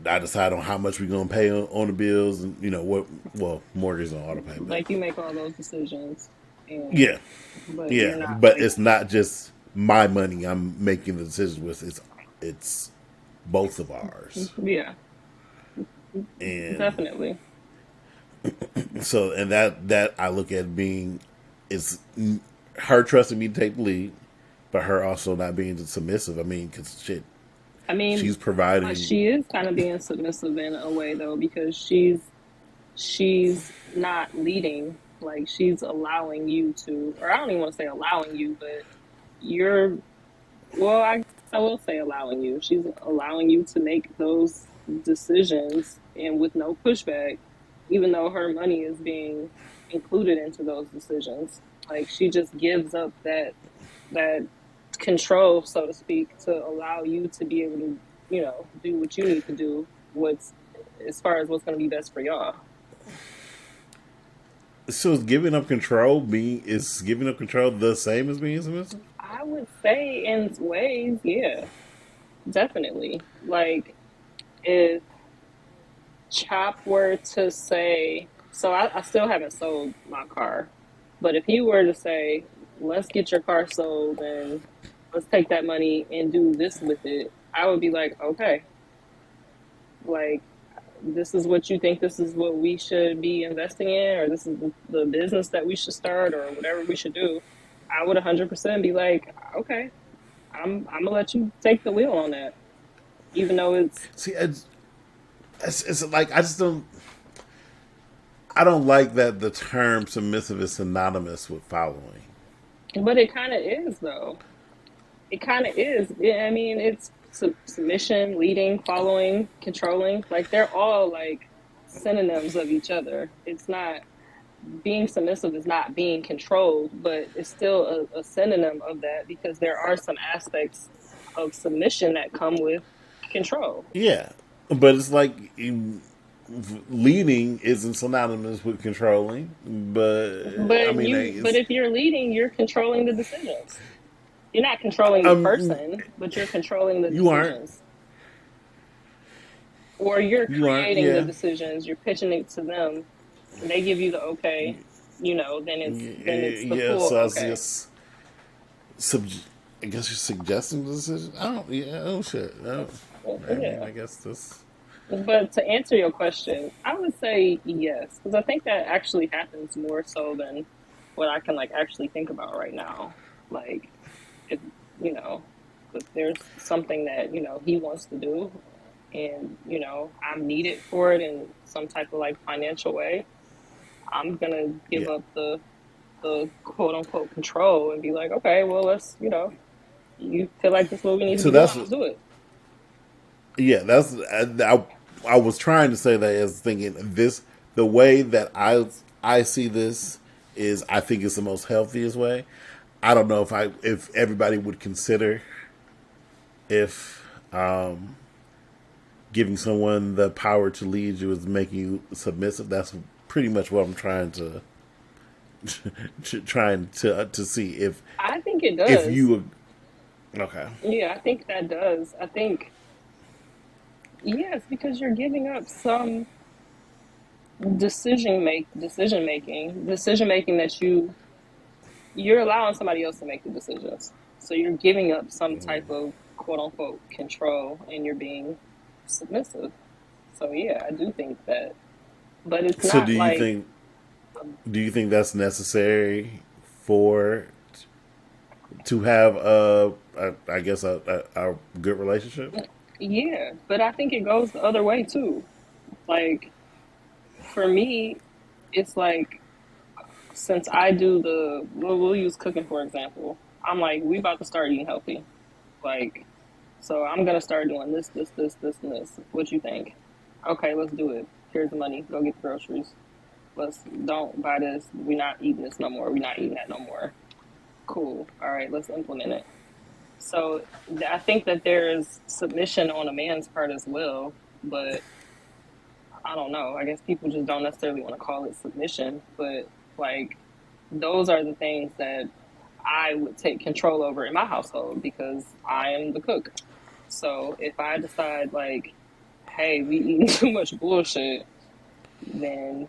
I decide on how much we gonna pay on the bills, and what. Well, mortgage on auto pay, but Like you make all those decisions, and yeah, but you're yeah. not But like it's not just my money I'm making the decisions with. It's both of ours, yeah, and definitely. so and that I look at being is her trusting me to take the lead, but her also not being submissive. I mean, because shit, I mean, she's providing. she is kind of being submissive in a way though because she's not leading. Like she's allowing you to, or I don't even want to say allowing you, but you're well. I guess I will say allowing you. She's allowing you to make those decisions and with no pushback, even though her money is being included into those decisions. Like she just gives up that control, so to speak, to allow you to be able to, do what you need to do. What's as far as what's going to be best for y'all. So is giving up control the same as being submissive? I would say in ways, yeah, definitely. Like if Chop were to say, so I still haven't sold my car, but if he were to say, let's get your car sold and let's take that money and do this with it, I would be like, okay, like this is what you think this is what we should be investing in, or this is the business that we should start, or whatever we should do. I would 100% be like, okay, I'm gonna let you take the wheel on that, even though it's, See, it's like I don't like that the term submissive is synonymous with following. but it kind of is though. It kind of is. Yeah, I mean, it's submission, leading, following, controlling. Like they're all like synonyms of each other. It's not being submissive is not being controlled, but it's still a synonym of that because there are some aspects of submission that come with control. Yeah, but it's like leading isn't synonymous with controlling. But I mean, But it's if you're leading, you're controlling the decisions. You're not controlling the um person, but you're controlling the you aren't decisions. Or you're you aren't creating the yeah. decisions, you're pitching it to them, they give you the okay, then it's the Yeah, full so I was okay. just sub. I guess you're suggesting the decision. I don't. Yeah. Oh shit. No. I mean, Yeah. I guess this. But to answer your question, I would say yes, because I think that actually happens more so than what I can like actually think about right now. Like if you know, if there's something that he wants to do, and I'm needed for it in some type of like financial way, I'm gonna give Yeah. up the quote unquote control and be like, okay, well let's you feel like this is what we need to So be doing, that's let's do it. yeah. That's I was trying to say that as thinking this the way that I see this is I think it's the most healthiest way. I don't know if everybody would consider if giving someone the power to lead you is making you submissive. That's pretty much what I'm trying to to see I think it if does. you okay. Yeah, I think that does. I think Yes, because you're giving up some decision making that you're allowing somebody else to make the decisions. So you're giving up some type of quote unquote control and you're being submissive. So yeah, I do think that, but it's So not like do you think that's necessary for to have a I guess a good relationship? yeah, but I think it goes the other way too. Like for me, it's like since I do we'll use cooking for example. I'm like we about to start eating healthy. Like so I'm gonna start doing this, and this. What you think? Okay, let's do it. Here's the money. Go get the groceries. Let's don't buy this. We're not eating this no more. We're not eating that no more. Cool. All right, let's implement it. So I think that there's submission on a man's part as well, but I don't know. I guess people just don't necessarily want to call it submission, but like those are the things that I would take control over in my household because I am the cook. So if I decide like, hey, we eating too much bullshit, then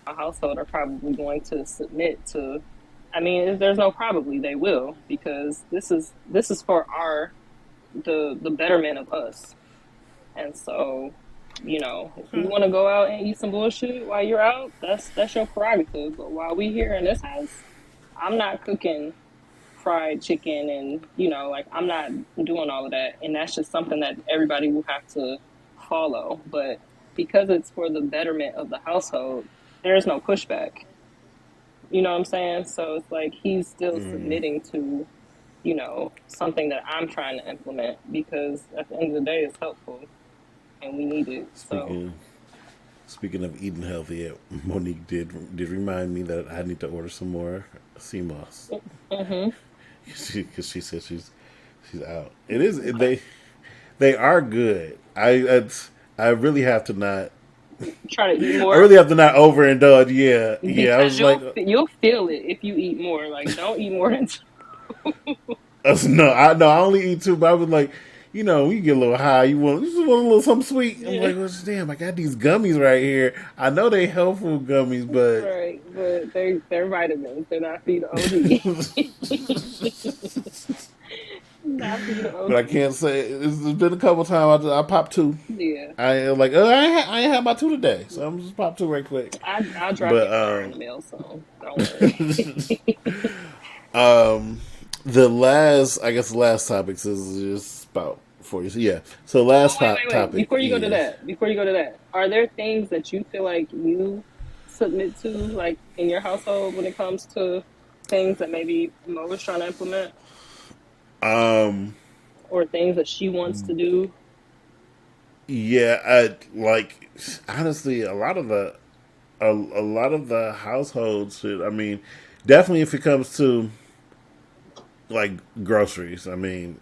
my household are probably going to submit to. I mean, there's no probably they will because this is for our the betterment of us. And so, if you want to go out and eat some bullshit while you're out, that's your prerogative. But while we here in this house, I'm not cooking fried chicken and like I'm not doing all of that. And that's just something that everybody will have to follow. But because it's for the betterment of the household, there's no pushback. You know what I'm saying? So it's like he's still submitting to something that I'm trying to implement because at the end of the day, it's helpful and we need it. So, Speaking speaking of eating healthy, Monique did remind me that I need to order some more sea moss hmm because she said she's out. It is they are good. I really have to not. try to eat I more really have to not overindulge. Yeah, yeah. I because was like, you'll feel it if you eat more. Like, don't eat more than no, I only eat two, but I was like, when you get a little high, you just want a little something sweet. I'm yeah, like, well, damn, I got these gummies right here. I know they healthful gummies, but right. But they're vitamins. They're not for you to OD. Not for you to but I OD. can't say it's been a couple times I popped two. Yeah, I am like, I ain't had my two today, so I'm just pop two right quick. I'll drop you But a flyer in the mail, so don't worry. the last, I guess, the last topics is just about for you. So yeah, so Oh last wait. topic is Before you go to that, are there things that you feel like you submit to, like in your household, when it comes to things that maybe Mo is trying to implement, or things that she wants to do? yeah, I like honestly a lot of the households should. I mean, definitely if it comes to like groceries. I mean,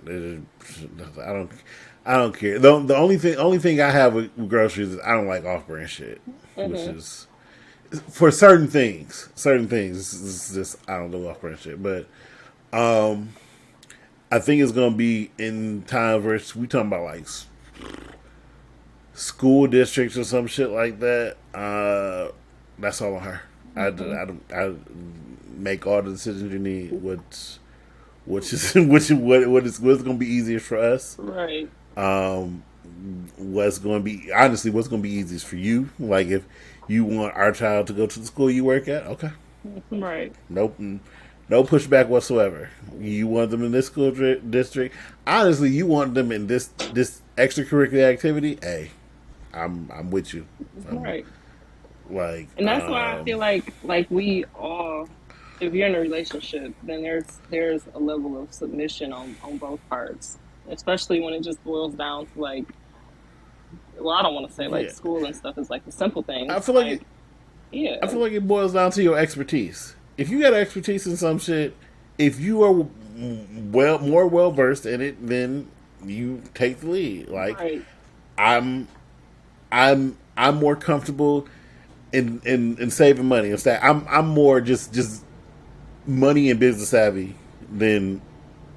I don't care. The only thing I have with groceries is I don't like off brand shit, which hmm is for certain things. Certain things, it's just I don't do off brand shit. But I think it's gonna be in time where we talking about like school districts or some shit like that. That's all on her. hmm I make all the decisions you need. Which is what's going to be easiest for us. Right, What's going to be honestly what's going to be easiest for you. Like if you want our child to go to the school you work at, okay, right, nope, no pushback whatsoever. You want them in this school district. Honestly, you want them in this extracurricular activity. Hey, I'm with you. I'm right. like And that's why I feel like we all, if you're in a relationship, then there's a level of submission on both parts, especially when it just boils down to like, well, I don't want to say like yeah. school and stuff is like the simple I things, feel like like I yeah, feel like it boils down to your expertise. If you got expertise in some shit, if you are more well versed in it, then you take the lead. Like right, I'm I'm more comfortable in saving money. Instead, I'm more just money and business savvy than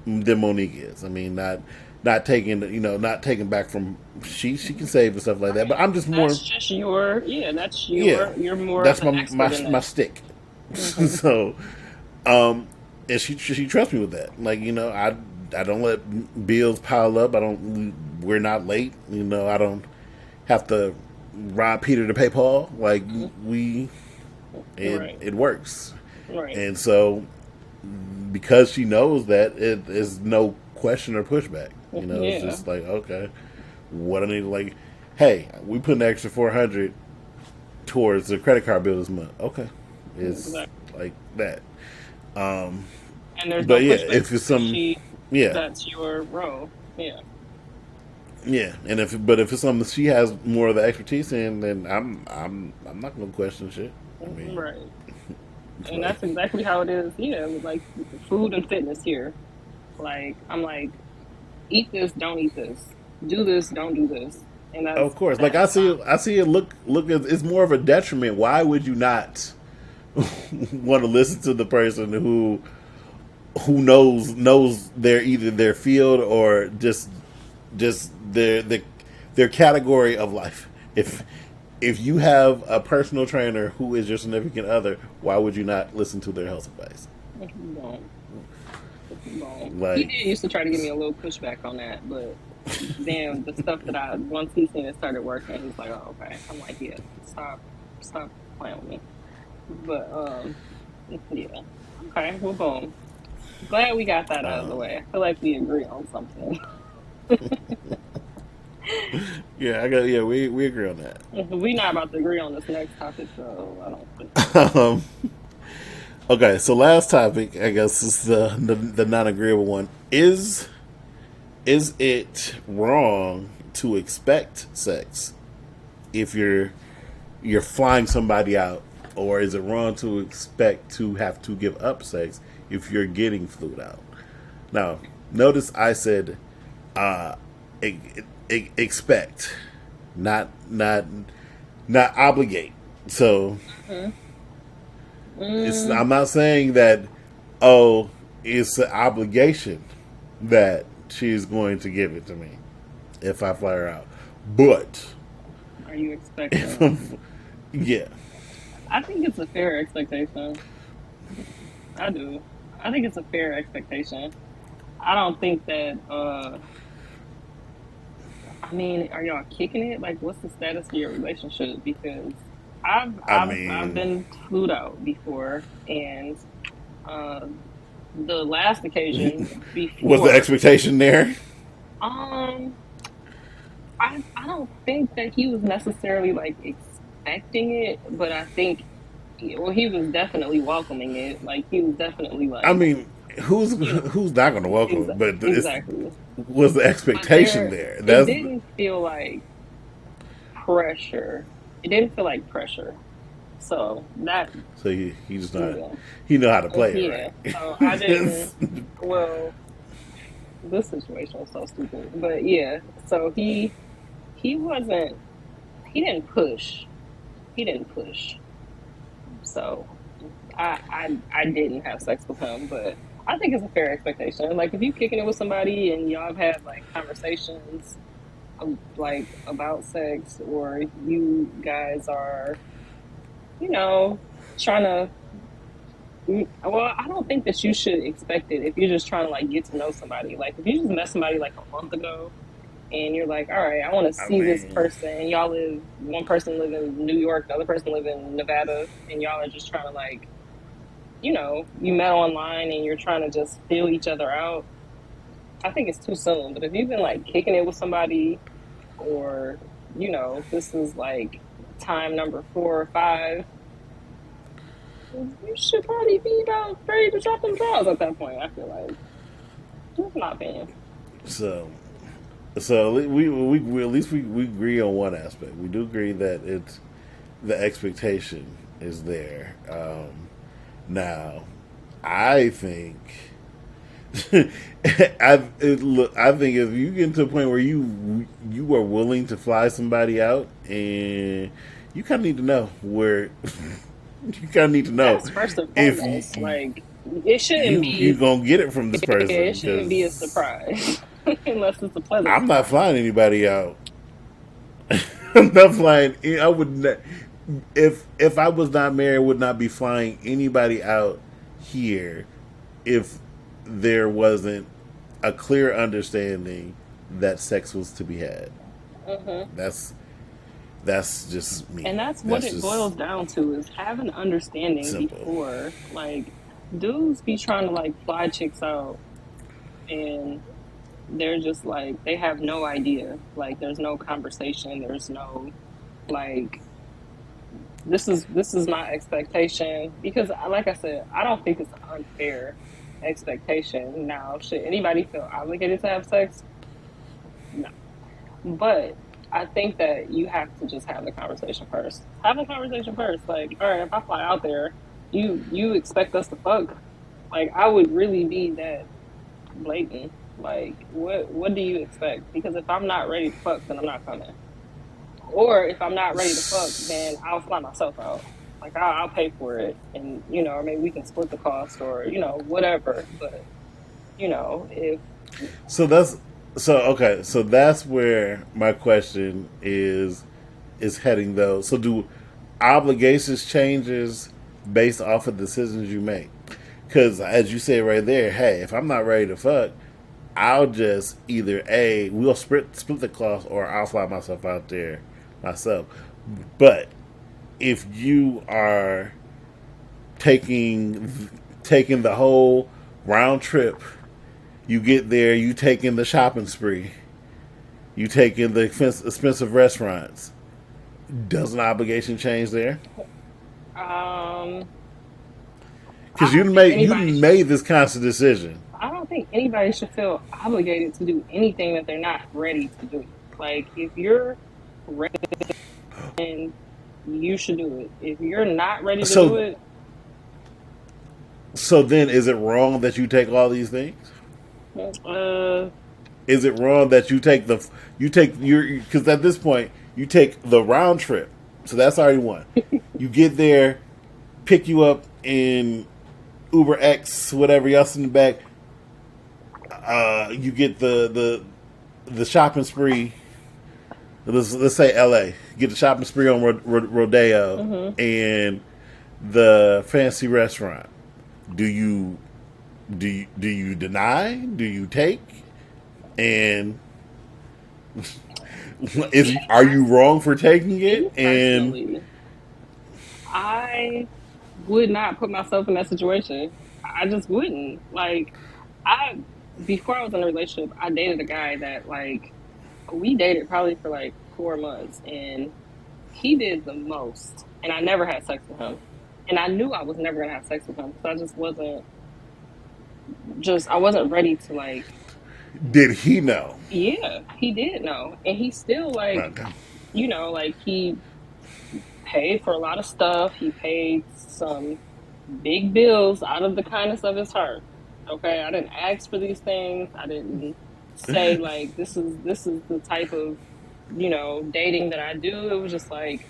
Monique is. I mean, not not taking not taking back from she can save and stuff like that. But I'm just more That's just your, yeah, that's yeah, you're more of that's an expert in my that. stick. Hmm. So and she trusts me with that. Like I don't let bills pile up. I don't. We're not late. I don't have to rob Peter to pay Paul. Like we, Right, it works. right. And so because she knows that, it is no question or pushback. It's Yeah, just like, okay, what I need to, like, hey, we put an extra 400 towards the credit card bill this month. Okay, it's exactly. like that. Um, And there's no but yeah, pushback if it's because some, yeah, that's your role. Yeah. yeah, and if it's something she has more of the expertise in, then I'm not gonna question shit. I mean, Right. it's And like, that's exactly how it is. Yeah, with like food and fitness here. Like I'm like, eat this, don't eat this. Do this, don't do this. And of course, like that's I see it. Look, it's more of a detriment. Why would you not want to listen to the person who knows their field or just their category of life. If you have a personal trainer who is your significant other, why would you not listen to their health advice? wrong. Wrong. He Like, did used to try to give me a little pushback on that, but then the stuff that I once he seen it started working, he's like, oh okay. I'm like, yeah, stop playing with me. But yeah. Okay, well boom. Glad we got that out of the um, way. I feel like we agree on something. yeah, we agree on that. We not about to agree on this next topic, so I don't think so. um, okay, so last topic, I guess, is the non agreeable one. Is it wrong to expect sex if you're flying somebody out, or is it wrong to expect to have to give up sex if you're getting flued out? Now, notice I said uh, e- expect, not not obligate. So Mhm. Mm, I'm not saying that, oh, it's an obligation that she's going to give it to me if I fly her out. But are you if expecting? I'm, yeah, I think it's a fair expectation. I do. I think it's a fair expectation. I don't think that. I mean, are y'all kicking it? Like, what's the status of your relationship? Because I I've mean, been flued out before, and uh, the last occasion was the before, expectation there? um, I don't think that he was necessarily like expecting it, but I think, well, he was definitely welcoming it. Like, he was definitely I like, mean, who's you know, who's not going to welcome it? But it's exactly. was the But expectation there. it That's didn't feel like pressure. It didn't feel like pressure. So that, so he just not yeah, he know how to play it yeah. right. So I didn't. Well, this situation was so stupid, but yeah. So he wasn't. He didn't push. He didn't push. So I didn't have sex with him, but I think it's a fair expectation. Like if you kicking it with somebody and y'all have had like conversations like about sex, or you guys are, you know, trying to. Well, I don't think that you should expect it if you're just trying to like get to know somebody. Like if you just met somebody like a month ago and you're like, all right, I want to I see this mean, person, and y'all live, one person live in New York, the other person live in Nevada, and y'all are just trying to like, you met online and you're trying to just feel each other out. I think it's too soon. But if you've been like kicking it with somebody, or this is like time number 4 or 5, you should probably be about ready to drop them draws at that point. I feel like that's my opinion. so we at least we agree on one aspect. We do agree that it's the expectation is there. Now, I think I think if you get to a point where you are willing to fly somebody out, and you kind of need to know where you kind of need to know That's first and if foremost. Like it shouldn't you be. gonna get it from this It person shouldn't be a because surprise. unless it's a pleasant I'm not surprise. flying anybody out. I'm not flying. I would not, if I was not married, would not be flying anybody out here if there wasn't a clear understanding that sex was to be had. Hmm. That's that's just me. And that's what That's it just boils down to is having understanding simple. before, like, dudes be trying to like fly chicks out, and they're just like they have no idea. Like, there's no conversation. There's no like this is my expectation because like I said, I don't think it's an unfair expectation. Now, should anybody feel obligated to have sex? No. But I think that you have to just have the conversation first. Have the conversation first. Like, all right, if I fly out there, you expect us to fuck? Like, I would really be that blatant. Like, what do you expect? Because if I'm not ready to fuck, then I'm not coming. Or if I'm not ready to fuck, then I'll fly myself out. Like, I'll pay for it, and or maybe we can split the cost, or whatever. But if So that's so okay. So that's where my question is heading though. So do obligations changes based off of decisions you make? Because as you said right there, hey, if I'm not ready to fuck, I'll just either we'll split the cost or I'll fly myself out there myself. But if you are taking taking the whole round trip, you get there, you taking the shopping spree, you taking the expensive restaurants. Does an obligation change there? um, I Because don't think you anybody done should. made this conscious decision. I don't think anybody should feel obligated to do anything that they're not ready to do. Like, if you're ready, then you should do it. If you're not ready to do So it, so then, is it wrong that you take all these things? uh, Is it wrong that you take your because at this point you take the round trip, so that's already one. You get there, pick you up in Uber X, whatever else in the back. You get the shopping spree. Let's say L.A. Get the shopping spree on Rodeo hmm and the fancy restaurant. Do you do you deny? Do you take? And me, are you wrong for taking me it? And personally, I would not put myself in that situation. I just wouldn't. Like, I before I was in a relationship, I dated a guy that, like, we dated probably for like 4 months, and he did the most, and I never had sex with him. And I knew I was never gonna have sex with him because I wasn't ready to, like. did he know? Yeah, he did know, and he still, like, Okay. like, he paid for a lot of stuff. He paid some big bills out of the kindness of his heart. Okay, I didn't ask for these things. I didn't say, like, this is the type of dating that I do. It was just like,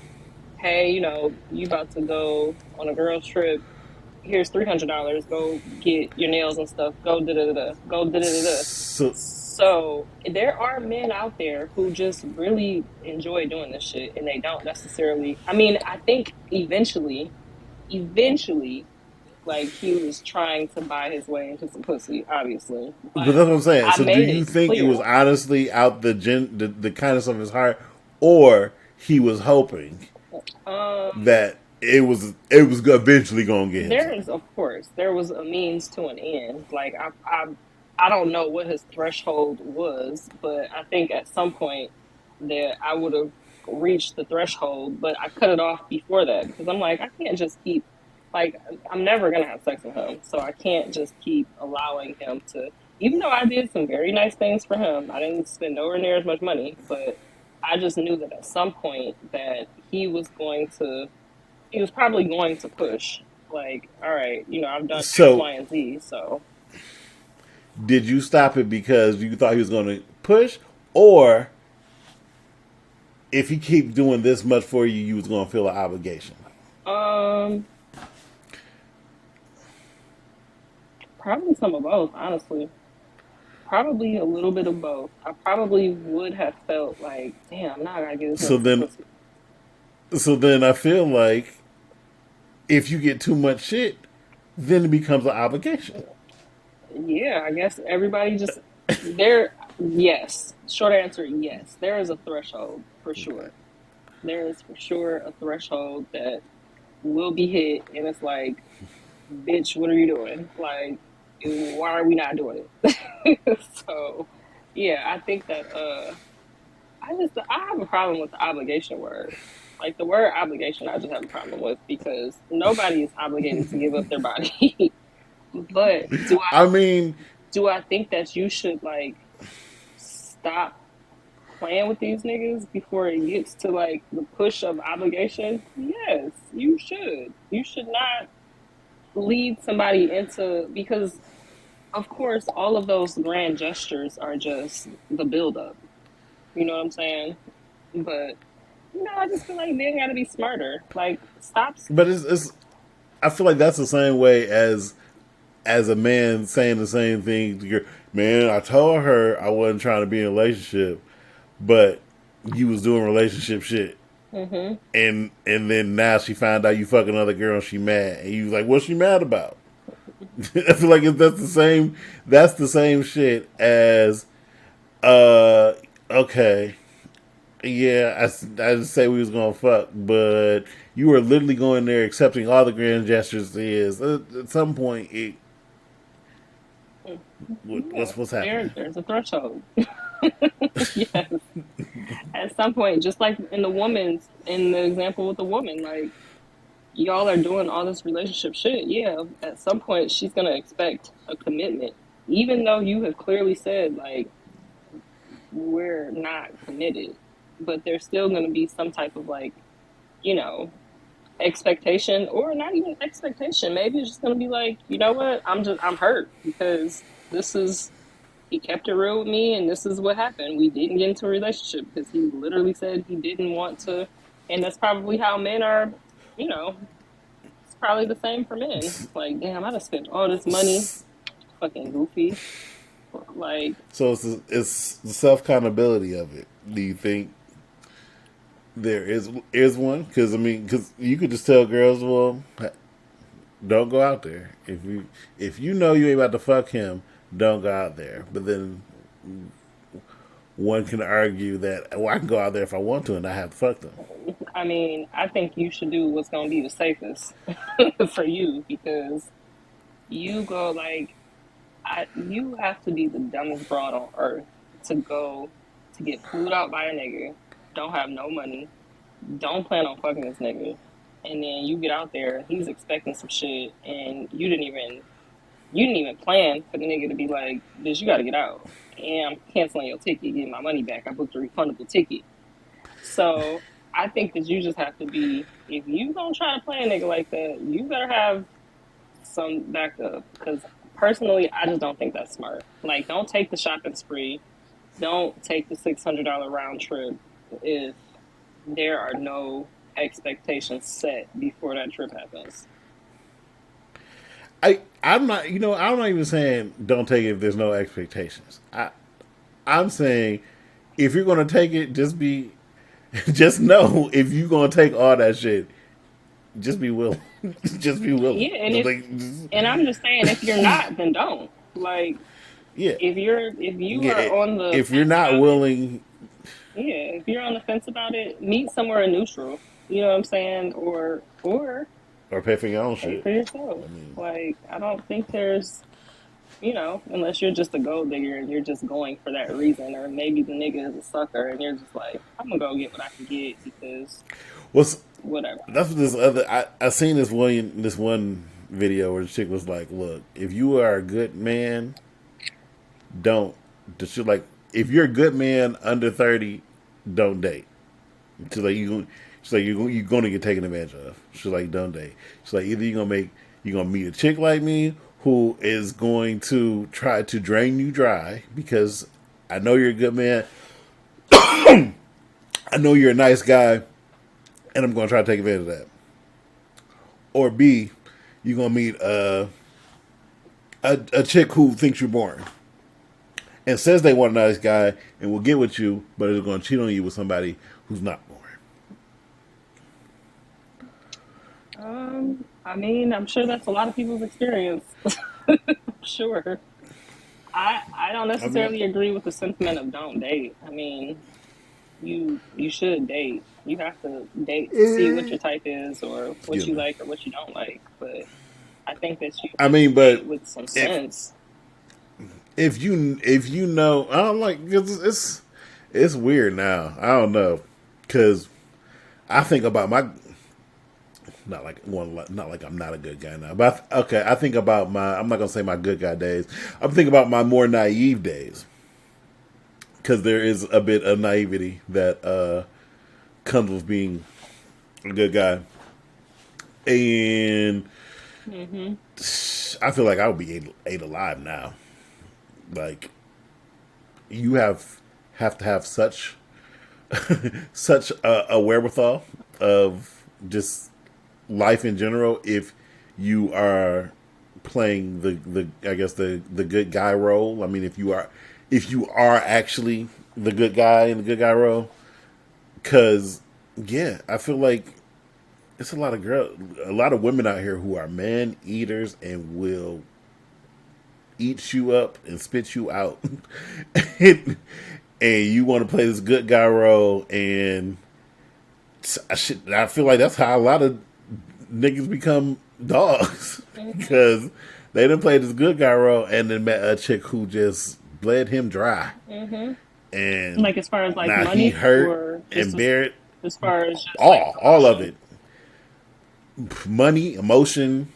hey, you about to go on a girls trip. Here's $300. Go get your nails and stuff. Go da da da da. Go da da da da. So So there are men out there who just really enjoy doing this shit, and they don't necessarily. I mean, I think eventually, like, he was trying to buy his way into some pussy, obviously, but but that's what I'm saying. I So do made you it think it was clear. honestly out the kindness of his heart, or he was hoping Um, that it was eventually gonna get him some? of course, there was a means to an end. Like, I don't know what his threshold was, but I think at some point that I would have reached the threshold, but I cut it off before that because I'm like, I can't just keep, like, I'm never gonna have sex with him, so I can't just keep allowing him to. Even though I did some very nice things for him, I didn't spend nowhere near as much money, but I just knew that at some point that he was probably going to push. Like, all right, I've done X, So Y, and Z, so. did you stop it because you thought he was going to push, or if he keep doing this much for you, you was going to feel an obligation? Um, Probably some of both, honestly. Probably a little bit of both. I probably would have felt like, damn, now I gotta get this So nigga some then, pussy. so then I feel like if you get too much shit, then it becomes an obligation. Yeah, I guess everybody just there. Yes, short answer, yes. There is a threshold for Okay. sure. There is for sure a threshold that will be hit, and it's like, bitch, what are you doing? Like, why are we not doing it? So, yeah, I think that I have a problem with the obligation word. Like the word obligation, I just have a problem with because nobody is obligated to give up their body. But I mean, do I think that you should like stop playing with these niggas before it gets to like the push of obligation? Yes, you should. You should not lead somebody into because of course all of those grand gestures are just the buildup. You know what I'm saying? But I just feel like they gotta be smarter. Like stop. but it's I feel like that's the same way as a man saying the same thing to your man. I told her I wasn't trying to be in a relationship, but you was doing relationship shit, Hmm. and then now she found out you fucking another girl and she mad, and you was like, what's she mad about? I feel like that's the same. That's the same shit as uh okay. Yeah, I just say we was gonna fuck, but you were literally going there accepting all the grand gestures. Is at some point, Yeah, what's happening? there's a threshold. Yes, at some point, just like in the example with the woman, like y'all are doing all this relationship shit. Yeah, at some point she's gonna expect a commitment, even though you have clearly said like we're not committed. But there's still gonna be some type of like you know expectation or not even expectation. Maybe it's just gonna be like, you know what? I'm hurt because this is he kept it real with me and this is what happened. We didn't get into a relationship because he literally said he didn't want to and that's probably how men are, you know, it's probably the same for men. Like, damn, I just spent all this money, fucking goofy. Like, So it's the self accountability of it. Do you think there is one? Because I mean, because you could just tell girls, well, don't go out there. If you know you ain't about to fuck him, don't go out there. But then one can argue that well, I can go out there if I want to, and I have to fuck them. I mean, I think you should do what's gonna be the safest for you because you go like you have to be the dumbest broad on earth to go to get flued out by a nigga, don't have no money, don't plan on fucking this nigga, and then you get out there, he's expecting some shit, and you didn't even plan for the nigga to be like, bitch, you gotta get out, and I'm canceling your ticket, getting my money back. I booked a refundable ticket. So I think that you just have to be if you gonna try to play a nigga like that, you better have some backup because personally, I just don't think that's smart. Like, don't take the shopping spree. Don't take the $600 round trip if there are no expectations set before that trip happens. I'm not. You know, I'm not even saying don't take it if there's no expectations. I'm saying if you're gonna take it, just be, just know if you're gonna take all that shit, just be willing. Just be willing. Yeah, and I'm just saying if you're not, then don't. Like Yeah, if you are yeah. on the If you're fence not about it, willing, yeah, if you're on the fence about it, meet somewhere neutral. You know what I'm saying? Or or pay for your own pay shit. for yourself. I mean, Like I don't think there's unless you're just a gold digger and you're just going for that reason, or maybe the nigga is a sucker and you're just like, I'm gonna go get what I can get because what's whatever. that's what this other. I seen this one video where the chick was like, "Look, if you are a good man, don't just like if you're a good man under 30, don't date." She's like she's like you're gonna get taken advantage of. She's like don't date. She's like either you're gonna meet a chick like me who is going to try to drain you dry because I know you're a good man. I know you're a nice guy, and I'm gonna try to take advantage of that. Or B, you're gonna meet a chick who thinks you're boring, and says they want a nice guy and will get with you, but is going to cheat on you with somebody who's not boring. I mean, I'm sure that's a lot of people's experience. I'm sure. I don't I mean, necessarily agree with the sentiment of don't date. I mean, you should date. You have to date to see what your type is or what excuse you me. like or what you don't like. But I think that you I should mean, but date with some if sense. if you know, I don't like 'cause it's weird now. I don't know because I think about my not like one not like I'm not a good guy now, but okay, I think about my I'm not gonna say my good guy days. I'm thinking about my more naive days because there is a bit of naivety that comes with being a good guy, and Hmm. I feel like I would be ate alive now. Like you have to have such a wherewithal of just life in general if you are playing the I guess the good guy role. I mean, if you are actually the good guy in the good guy role, because yeah, I feel like it's a lot of women out here who are man eaters and will eat you up and spit you out, and you want to play this good guy role, and I feel like that's how a lot of niggas become dogs Hmm. because they done played this good guy role and then met a chick who just bled him dry, Hmm. and Like as far as like now he money hurt or just and bear as far as just like all of promotion. it, money, emotion,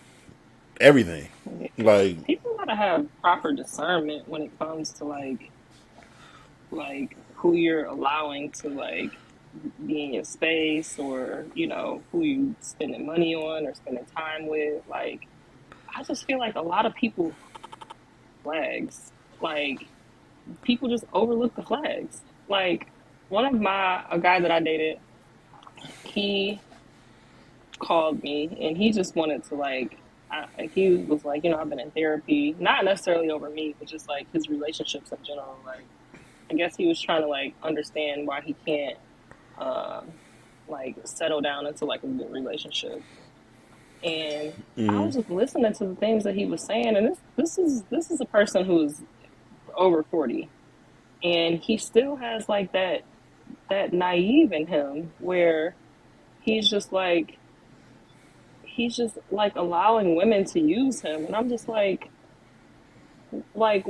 everything. Yeah. Like People gotta have proper discernment when it comes to like who you're allowing to like be in your space or who you spending money on or spending time with. Like I just feel like a lot of people flags. Like people just overlook the flags. Like one of my a guy that I dated, he called me and he just wanted to he was like, I've been in therapy, not necessarily over me, but just like his relationships in general. Like I guess he was trying to like understand why he can't uh, like settle down into like a good relationship. And I was just listening to the things that he was saying, and this is a person who's over 40, and he still has like that naive in him where he's just like he's just like allowing women to use him, and I'm just like like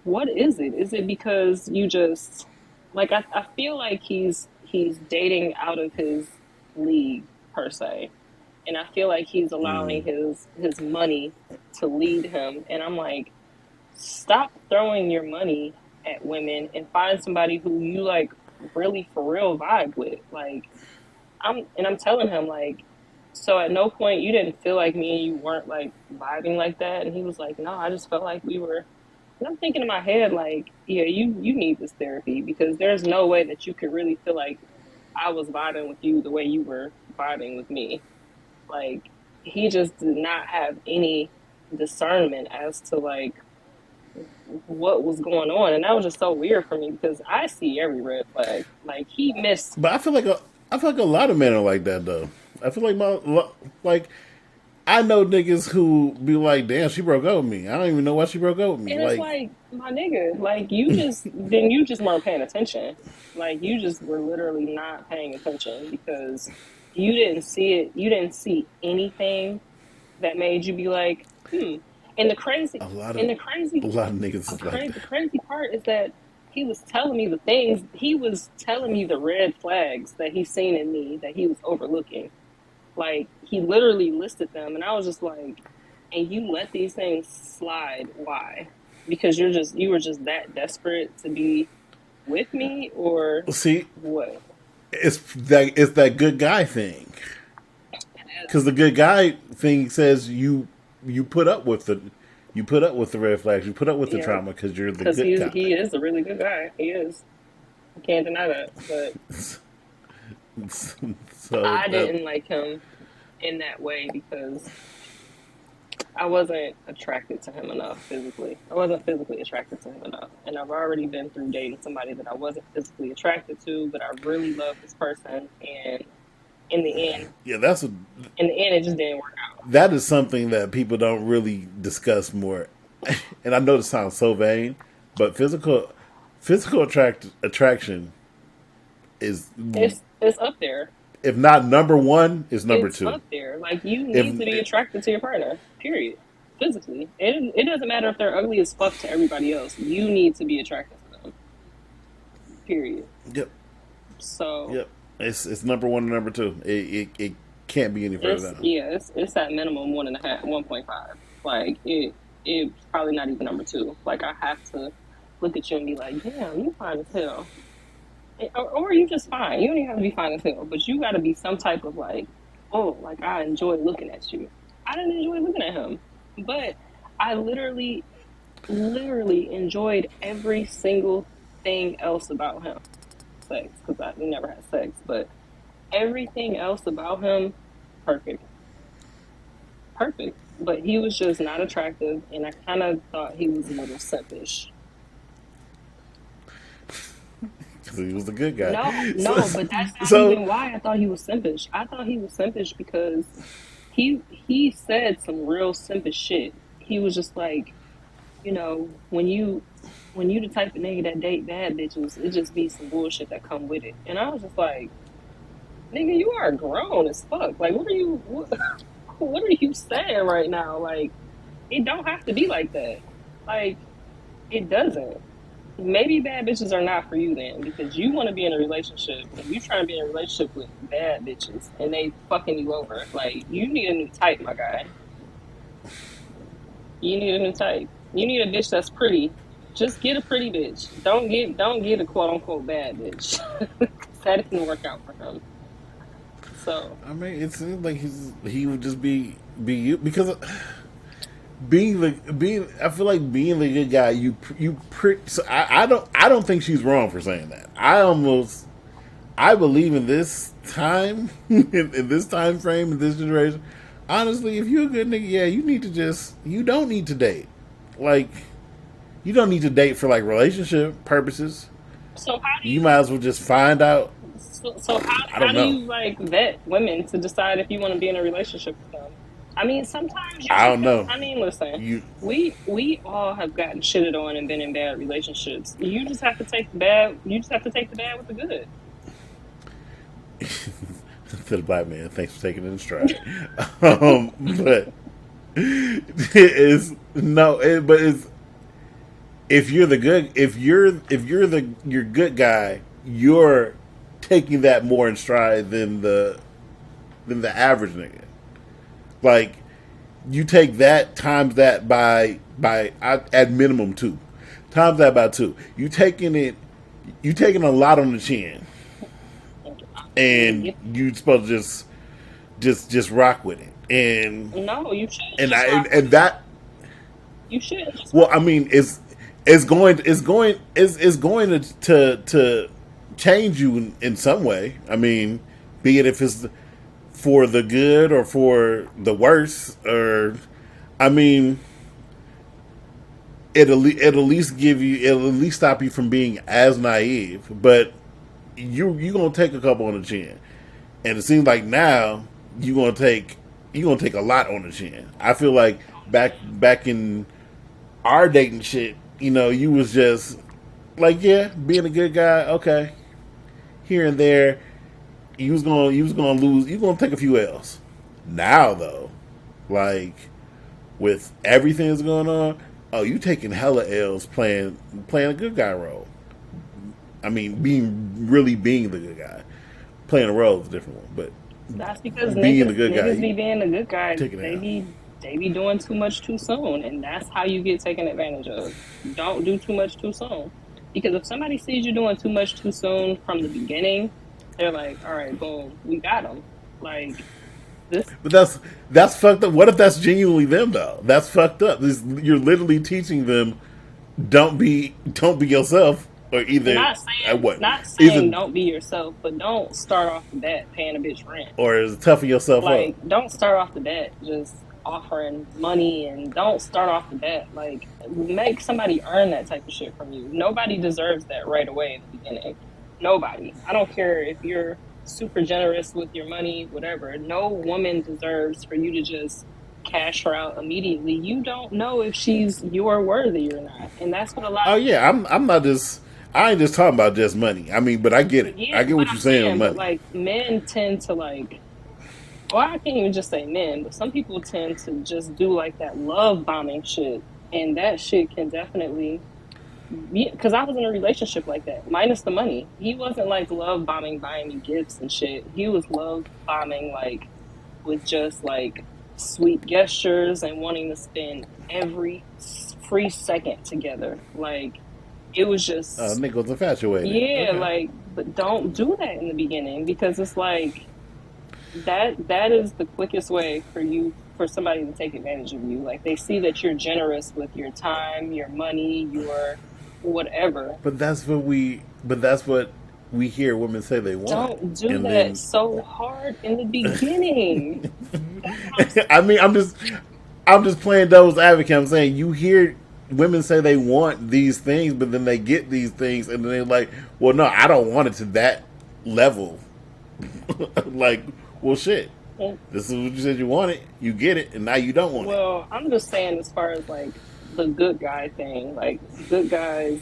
what is it? Is it because you just like I feel like he's dating out of his league per se, and I feel like he's allowing his money to lead him, and I'm like, stop throwing your money at women and find somebody who you like really for real vibe with. Like I'm telling him like, so at no point you didn't feel like me and you weren't like vibing like that, and he was like, no, I just felt like we were. And I'm thinking in my head like, yeah, you need this therapy because there's no way that you could really feel like I was vibing with you the way you were vibing with me. Like he just did not have any discernment as to like what was going on, and that was just so weird for me because I see every red flag. Like he missed. but I feel like a lot of men are like that though. I feel like like I know niggas who be like, damn, she broke up with me. I don't even know why she broke up with me. And it's Like, like, my nigga, like you just weren't paying attention. Like you just were literally not paying attention because you didn't see it. You didn't see anything that made you be like, hmm. And the crazy, a lot of and the crazy, a lot of niggas is like the that. crazy part is that he was telling me the things. He was telling me the red flags that he seen in me that he was overlooking. Like he literally listed them, and I was just like, "And you let these things slide? Why? Because you were just that desperate to be with me, or See, what?" it's that good guy thing. Because the good guy thing says you put up with the you put up with the red flags, you put up with the Yeah, trauma because you're the because good he guy. is a really good guy. He is. I can't deny that. But So I that didn't like him in that way because I wasn't attracted to him enough physically. I wasn't physically attracted to him enough. And I've already been through dating somebody that I wasn't physically attracted to, but I really loved this person. And in the end, Yeah, it just didn't work out. that is something that people don't really discuss more. And I know this sounds so vain, but physical attraction is, It's up there. if not number one, is number It's two. up there. Like you If need to be attracted to your partner. Period. Physically, it doesn't matter if they're ugly as fuck to everybody else. You need to be attracted to them. Period. Yep, So yep, it's number one and number two. It can't be any further down. it's at minimum 1.5, 1.5. Like it's probably not even number two. Like I have to look at you and be like, damn, you fine as hell. Or you just fine. You don't even have to be fine as hell, but you got to be some type of like, oh, like I enjoy looking at you. I didn't enjoy looking at him, but I literally enjoyed every single thing else about him. Sex, because we never had sex, but everything else about him, perfect, perfect. But he was just not attractive, and I kind of thought he was a little simpish. Because he was the good guy. No, but that's not So even why I thought he was simpish. I thought he was simpish because he said some real simpish shit. He was just like, when you the type of nigga that date bad bitches, it just be some bullshit that come with it. And I was just like, nigga, you are grown as fuck. Like, what are you saying right now? Like, it don't have to be like that. Like, it doesn't. Maybe bad bitches are not for you then, because you want to be in a relationship and you trying to be in a relationship with bad bitches and they fucking you over. Like, you need a new type, my guy. You need a new type. You need a bitch that's pretty. Just get a pretty bitch. Don't get a quote unquote bad bitch. That didn't work out for him. So I mean, it seems like he would just be you, because being I feel like being the good guy. So I don't think she's wrong for saying that. I believe in this time, in this time frame, in this generation. Honestly, if you're a good nigga, yeah, you don't need to date. Like, you don't need to date for like relationship purposes. so how do You you might as well just find out. so I how don't do know. you like vet women to decide if you want to be in a relationship with them? I mean, sometimes you I don't can. know. I mean, listen, You we all have gotten shitted on and been in bad relationships. You just have to take the bad. You just have to take the bad with the good. to the black man, thanks for taking it in stride. But it is no, but it's you're good guy, you're taking that more in stride than the average nigga. Like, you take that times that by at minimum two, times that by two. You taking a lot on the chin, and You- you supposed to just rock with it. No, you shouldn't. And Just I rock and with it. that You shouldn't just well, rock I with mean, it's going to change you in some way. I mean, be it if it's for the good or for the worse, or I mean, it'll at least it'll at least stop you from being as naive. But you gonna take a couple on the chin, and it seems like now you gonna take a lot on the chin. I feel like back in our dating shit, you was just like, yeah, being a good guy, okay, here and there. You was gonna lose. You gonna take a few L's. Now though, like, with everything that's going on, oh, you taking hella L's playing a good guy role. I mean, being the good guy, playing a role is a different one, but That's because being the niggas good guy, be being the good guy. taking it out. They be doing too much too soon, and that's how you get taken advantage of. Don't do too much too soon, because if somebody sees you doing too much too soon from the beginning, they're like, "All right, boom, we got them." Like this. But that's fucked up. What if that's genuinely them though? That's fucked up. You're literally teaching them, don't be yourself, or either what Not saying either don't be yourself, but don't start off the bat paying a bitch rent. or is toughen yourself up. Like, don't start off the bat just offering money, and don't start off the bat. Like, make somebody earn that type of shit from you. Nobody deserves that right away in the beginning. Nobody. I don't care if you're super generous with your money, whatever. No woman deserves for you to just cash her out immediately. You don't know if she's your worthy or not. And that's what a lot Oh of yeah, I'm not just. I ain't just talking about just money. I mean, but I get it. yeah, I get but what you're I'm saying on saying, but money. like men tend to like, or I can't even just say men, but some people tend to just do like that love bombing shit, and that shit can definitely be. Because I was in a relationship like that, minus the money. He wasn't like love bombing, buying me gifts and shit. He was love bombing like with just like sweet gestures and wanting to spend every free second together. Like it was just Nick was infatuated. yeah, Okay. like but don't do that in the beginning because it's like that is the quickest way for you for somebody to take advantage of you. Like they see that you're generous with your time, your money, your whatever. But that's what we. But that's what we hear women say they want, Don't do and that then. so hard in the beginning. That's what I'm I mean, I'm just playing devil's advocate. I'm saying you hear women say they want these things, but then they get these things, and then they're like, "Well, no, I don't want it to that level." Like, well, shit. saying. This is what you said you wanted. You get it, and now you don't want it. Well, I'm just saying as far as like the good guy thing, like good guys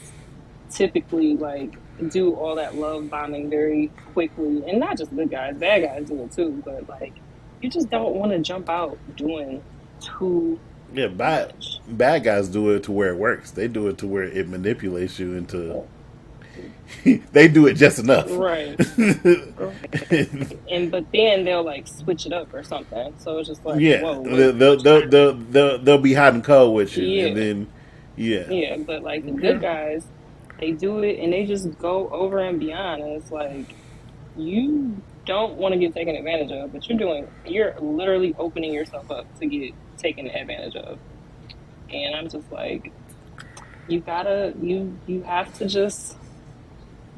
typically like do all that love bombing very quickly, and not just good guys, bad guys do it too, but like you just don't want to jump out doing too Yeah, much. bad guys do it to where it works. They do it to where it manipulates you into. They do it just enough. Right. And but then they'll like switch it up or something. So it's just like, Yeah, whoa, wait, which they'll be hot and cold with you, and yeah. then yeah, Yeah, but like the good okay. guys, they do it and they just go over and beyond. And it's like, you don't want to get taken advantage of, but you're literally opening yourself up to get taken advantage of. And I'm just like, you have to just,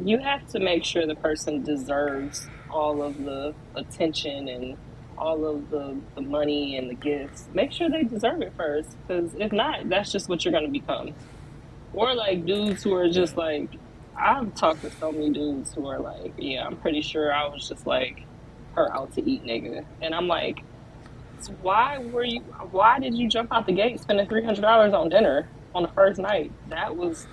you have to make sure the person deserves all of the attention and all of the money and the gifts. Make sure they deserve it first, because if not, that's just what you're going to become. Or like dudes who are Yeah. just like, I've talked to so many dudes who are like, yeah, I'm pretty sure I was just like her out to eat nigga. And I'm like, so why did you jump out the gate spending $300 on dinner on the first night? That was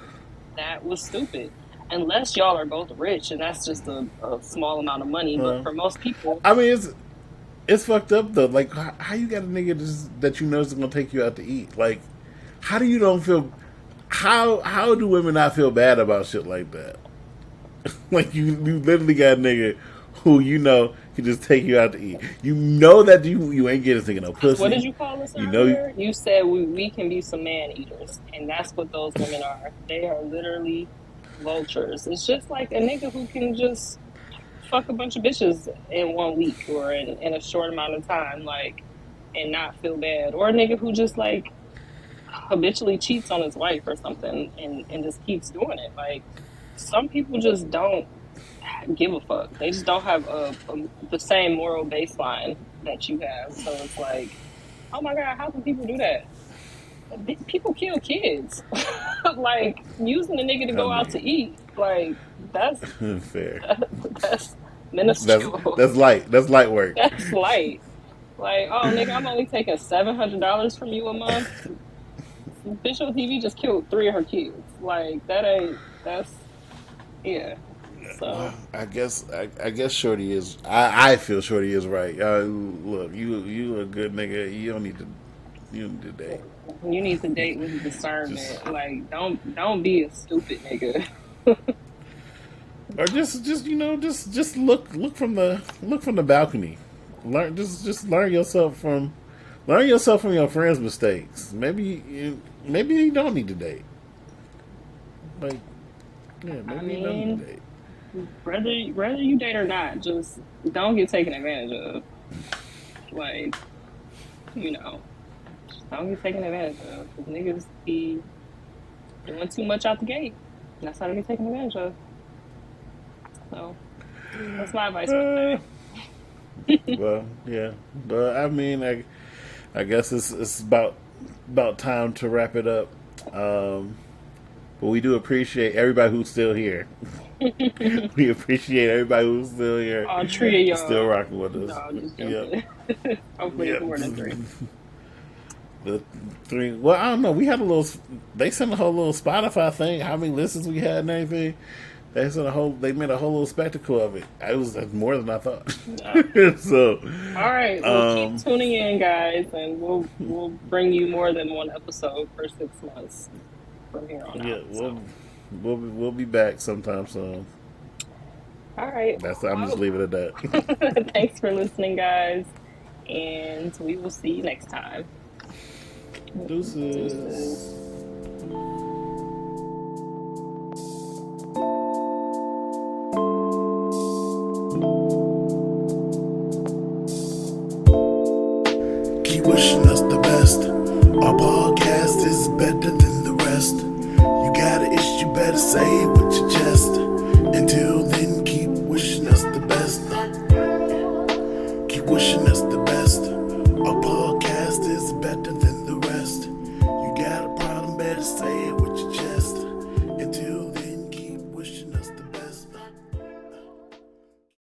stupid. Unless y'all are both rich and that's just a small amount of money. But Well, for most people, I mean, it's fucked up though. Like, how you got a nigga that you know is gonna take you out to eat? Like, how do you don't feel? How do women not feel bad about shit like that? Like, you literally got a nigga who you know can just take you out to eat. You know that you ain't getting thinking no what did pussy. you call us You know, earlier? You said we can be some man eaters. And that's what those women are. They are literally vultures. It's just like a nigga who can just fuck a bunch of bitches in 1 week or in a short amount of time, like, and not feel bad. Or a nigga who just like habitually cheats on his wife or something and just keeps doing it. Like, some people just don't give a fuck. They just don't have the same moral baseline that you have. So it's like, oh my God, how can people do that? People kill kids. Like, using a nigga to I go out to mean, eat, like, that's fair. that's That's minuscule. that's light. That's light work. That's light. Like, oh nigga, I'm only taking $700 from you a month. Bitch on TV just killed three of her kids. Like, that ain't that's yeah. Well, So I guess Shorty is. I feel Shorty is right. Look, you a good nigga. You don't need to date. you need to date with Just discernment. Like, don't be a stupid nigga. or just just look from the balcony. Learn just learn yourself from your friends' mistakes. Maybe you don't need to date. Like yeah, I maybe you don't need to mean, date. whether you date or not, just don't get taken advantage of. Like, you know, just don't get taken advantage of. Because niggas be doing too much out the gate. That's how they get taken advantage of. So that's my advice for Uh, the day. well, yeah, but I mean, I guess it's about time to wrap it up. But we do appreciate everybody who's still here. We appreciate everybody who's still here, All three of still y'all. rocking with No, us. I'm just Yep. joking. Hopefully it's Yep. more than three. The three. Well, I don't know. We had a little. They sent a whole little Spotify thing. How many listens we had and everything. They sent a whole. They made a whole little spectacle of it. It was more than I thought. So, All right, well, keep tuning in, guys, and we'll bring you more than one episode for 6 months from here on yeah, out. So. we'll be back sometime soon. All right. I'm just leaving it at that. Thanks for listening, guys, and we will see you next time. Deuces. Keep wishing us the best. Our podcast is better than the rest. You got an issue, better say it with your chest. Until then, keep wishing us the best. Keep wishing us the best. Our podcast is better than the rest. You got a problem, better say it